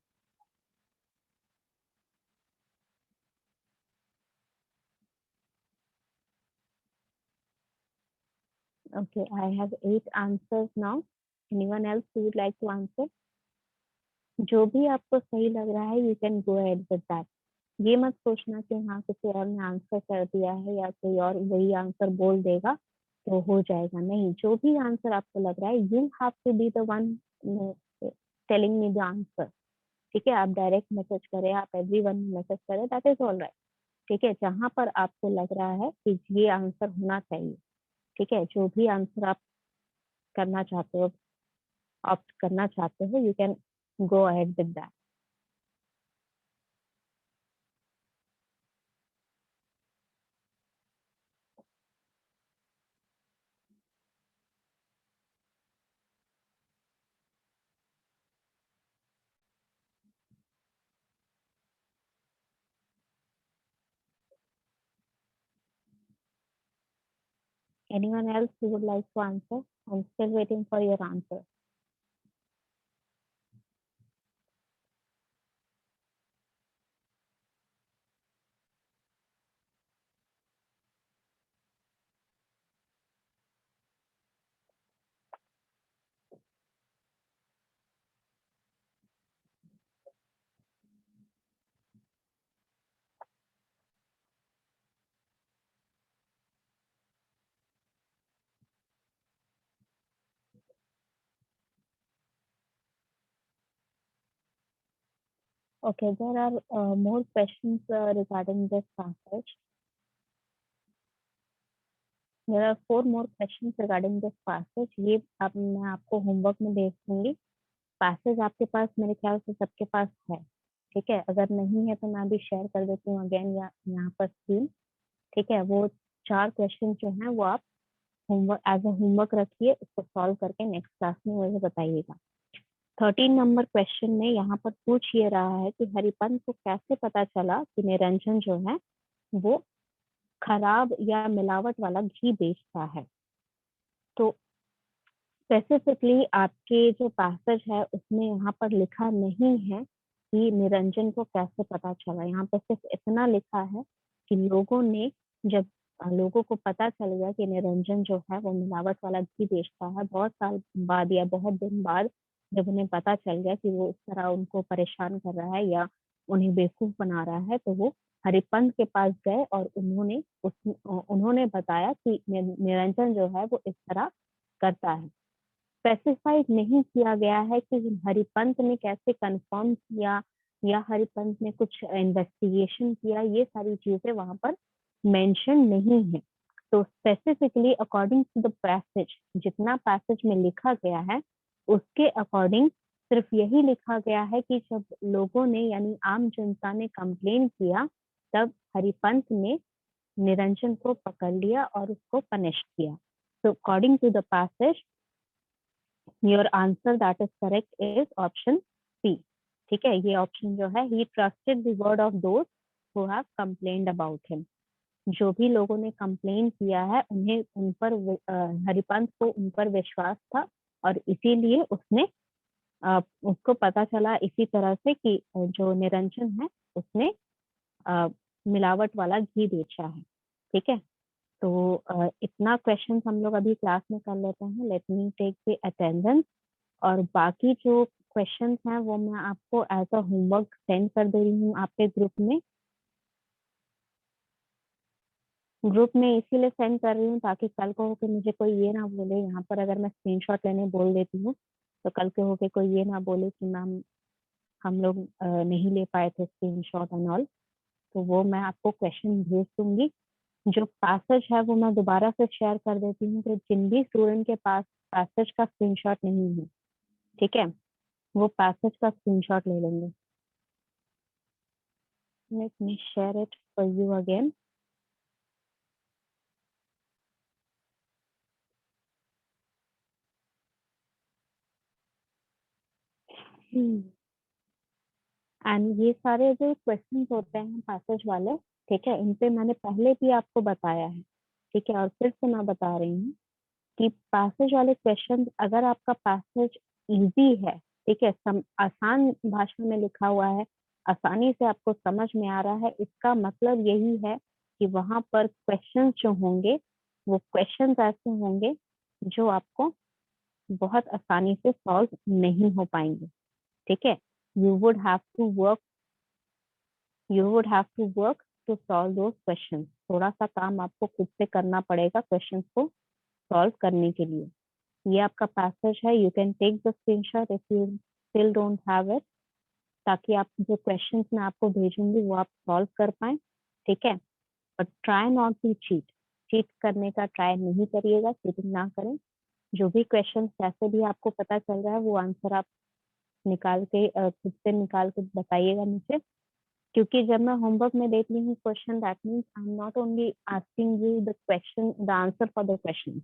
Okay, I have 8 answers now. Anyone else who would like to answer? जो भी आपको सही लग रहा है, you can go ahead with that. ये मत सोचना कि हाँ किसी और ने आंसर कर दिया है या कोई और वही आंसर बोल देगा तो हो जाएगा, नहीं। जो भी आंसर आपको लग रहा है, you have to be the one telling me the answer. ठीक है, आप डायरेक्ट मैसेज करें, आप एवरीवन मैसेज करें, दैट इज ऑल राइट। ठीक है, जहां पर आपको लग रहा है कि ये आंसर होना चाहिए, ठीक है, जो भी आंसर आप करना चाहते हो, ऑप्ट करना चाहते हो, you can go ahead with that. Anyone else who would like to answer? I'm still waiting for your answer. Okay, there are more questions regarding this passage. There are 4 more questions regarding this passage. ये अब मैं आपको होमवर्क में भेज दूंगी। पैसेज आपके पास मेरे ख्याल से सबके पास है, ठीक है, अगर नहीं है तो मैं अभी शेयर कर देती हूँ अगेन या यहाँ पर स्क्रीन, ठीक है। वो 4 क्वेश्चन जो हैं वो आप होमवर्क एज अ होमवर्क रखिए, उसको सॉल्व करके नेक्स्ट क्लास में मुझे बताइएगा। 13 नंबर क्वेश्चन में यहाँ पर पूछ ये रहा है कि हरिपंत को कैसे पता चला कि निरंजन जो है वो खराब या मिलावट वाला घी बेचता है। तो स्पेसिफिकली आपके जो पैसेज है उसमें यहाँ पर लिखा नहीं है कि निरंजन को कैसे पता चला। यहाँ पर सिर्फ इतना लिखा है कि लोगों ने जब लोगों को पता चल गया कि निरंजन जो है वो मिलावट वाला घी बेचता है, बहुत साल बाद या बहुत दिन बाद जब उन्हें पता चल गया कि वो इस तरह उनको परेशान कर रहा है या उन्हें बेवकूफ बना रहा है, तो वो हरिपंत के पास गए और उन्होंने बताया कि निरंजन जो है वो इस तरह करता है। स्पेसिफाइड नहीं किया गया है कि हरिपंत ने कैसे कंफर्म किया या हरिपंत ने कुछ इन्वेस्टिगेशन किया, ये सारी चीजें वहां पर मेंशन नहीं है। तो specifically according to the passage, जितना पैसेज में लिखा गया है उसके अकॉर्डिंग सिर्फ यही लिखा गया है कि जब लोगों ने यानी आम जनता ने कंप्लेन किया तब हरिपंत ने निरंजन को पकड़ लिया और उसको पनिश किया। So according to the passage, your answer that is correct is option C. ठीक है, ये ऑप्शन जो है, he trusted the word of those who have complained about him. जो भी लोगों ने कंप्लेन किया है उन्हें उन पर हरिपंत को उन पर विश्वास था और इसीलिए उसने उसको पता चला इसी तरह से कि जो निरंजन है उसने मिलावट वाला घी बेचा है। ठीक है, तो इतना क्वेश्चन हम लोग अभी क्लास में कर लेते हैं। Let me take the attendance और बाकी जो क्वेश्चंस हैं वो मैं आपको एज अ होमवर्क सेंड कर दे रही हूँ आपके ग्रुप में। ग्रुप में इसीलिए सेंड कर रही हूँ ताकि कल को होके मुझे कोई ये ना बोले, यहाँ पर अगर मैं स्क्रीनशॉट लेने बोल देती हूँ तो कल के होके कोई ये ना बोले कि मैम हम लोग नहीं ले पाए थे स्क्रीनशॉट एंड ऑल। तो वो मैं आपको क्वेश्चन भेज दूंगी। जो पैसेज है वो मैं दोबारा से शेयर कर देती हूँ, तो जिन भी स्टूडेंट के पास पैसेज का स्क्रीनशॉट नहीं है, ठीक है, वो पैसेज का स्क्रीनशॉट ले लेंगे। Late me share it for you again. And ये सारे जो क्वेश्चंस होते हैं पैसेज वाले, ठीक है, इन पे मैंने पहले भी आपको बताया है, ठीक है, और फिर से मैं बता रही हूँ कि पैसेज वाले क्वेश्चन अगर आपका पैसेज इजी है, ठीक है, आसान भाषा में लिखा हुआ है, आसानी से आपको समझ में आ रहा है, इसका मतलब यही है कि वहां पर क्वेश्चंस जो होंगे वो क्वेश्चंस ऐसे होंगे जो आपको बहुत आसानी से सॉल्व नहीं हो पाएंगे। ठीक है, you would have to work to solve those questions. थोड़ा सा काम आपको खुद से करना पड़ेगा क्वेश्चंस को सॉल्व करने के लिए। ये आपका पैसेज है, you can take the screenshot if you still don't have it, ताकि आप जो क्वेश्चंस मैं आपको भेजूंगी वो आप सॉल्व कर पाए। ठीक है, but try not to cheat करने का ट्राई नहीं करिएगा, चीटिंग ना करें। जो भी क्वेश्चन जैसे भी आपको पता चल रहा है वो आंसर आप निकाल के खुद से निकाल के बताइएगा मुझे, क्योंकि जब मैं होमवर्क में देती हूँ question, that means I am not only asking you the question, the answer for the question,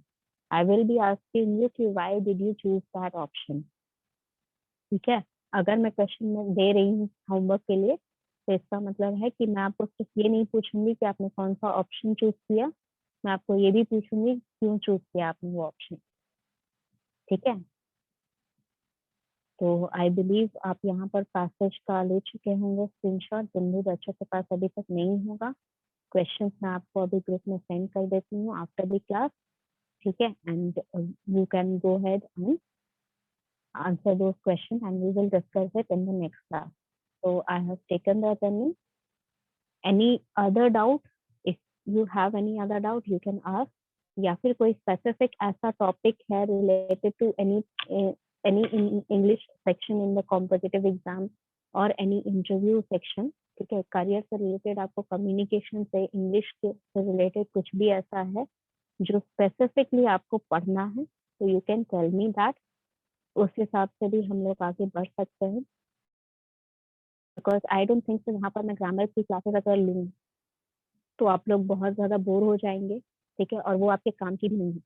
I will be asking you कि why did you choose that option. ठीक है, अगर मैं क्वेश्चन में दे रही हूँ होमवर्क के लिए तो इसका मतलब है कि मैं आपको सिर्फ ये नहीं पूछूंगी कि आपने कौन सा ऑप्शन चूज किया, मैं आपको ये भी पूछूंगी क्यों चूज किया आपने वो ऑप्शन। ठीक है, तो आई बिलीव आप यहाँ पर पैसेज का ले चुके होंगे स्क्रीनशॉट, जिन भी बच्चों के पास अभी तक नहीं होगा क्वेश्चंस मैं आपको अभी ग्रुप में सेंड कर देती हूँ आफ्टर द क्लास। ठीक है, and you can go ahead and answer those questions and we will discuss it in the next class. So I have taken the attendance. Any other doubt? If you have any other doubt, you can ask. या फिर कोई स्पेसिफिक ऐसा टॉपिक है related to any English section in the competitive exam or any interview section, ठीक है, करियर से रिलेटेड आपको कम्युनिकेशन से इंग्लिश से रिलेटेड कुछ भी ऐसा है जो स्पेसिफिकली आपको पढ़ना है, तो you can tell me that, उस हिसाब से भी हम लोग आगे बढ़ सकते हैं। बिकॉज आई डोंट थिंक वहाँ पर मैं ग्रामर की क्लासेस अगर लूँ तो आप लोग बहुत ज़्यादा बोर हो जाएंगे। ठीक है, और वो आपके काम की भी नहीं है।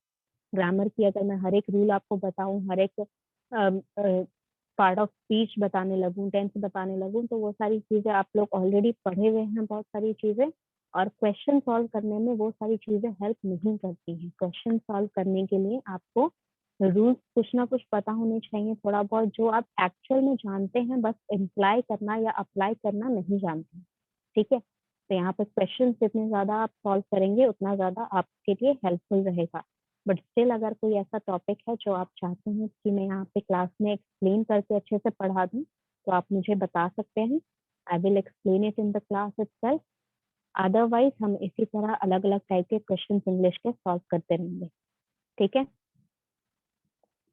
ग्रामर की अगर मैं हर एक रूल आपको बताऊं, हर एक पार्ट ऑफ स्पीच बताने लगूं, टेंस बताने लगूं, तो वो सारी चीजें आप लोग ऑलरेडी पढ़े हुए हैं बहुत सारी चीजें, और क्वेश्चन सॉल्व करने में वो सारी चीजें हेल्प नहीं करती हैं। क्वेश्चन सॉल्व करने के लिए आपको रूल्स कुछ ना कुछ पता होने चाहिए, थोड़ा बहुत जो आप एक्चुअल में जानते हैं, बस इम्प्लाई करना या अप्लाई करना नहीं जानते, ठीक है। तो यहाँ पे क्वेश्चन जितने ज्यादा आप सॉल्व करेंगे उतना ज्यादा आपके लिए हेल्पफुल रहेगा। बट स्टिल अगर कोई ऐसा टॉपिक है जो आप चाहते हैं कि मैं यहाँ पे क्लास में एक्सप्लेन करके अच्छे से पढ़ा दूँ, तो आप मुझे बता सकते हैं। I will explain it in the class itself. Otherwise हम इसी तरह अलग अलग टाइप के क्वेश्चन इंग्लिश के सॉल्व करते रहेंगे, ठीक है।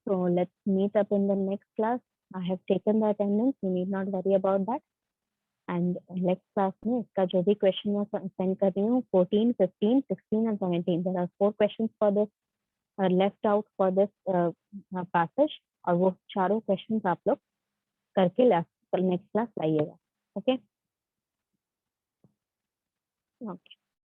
So let's meet up in the next class. I have taken the attendance. You need not worry about that. And next class में इसका जो भी question मैं send कर रही हूँ 14, 15, 16 and 17. There are 4 questions for this left out for this passage. और वो चारों questions आप लोग करके next class लाइएगा. Okay? Okay.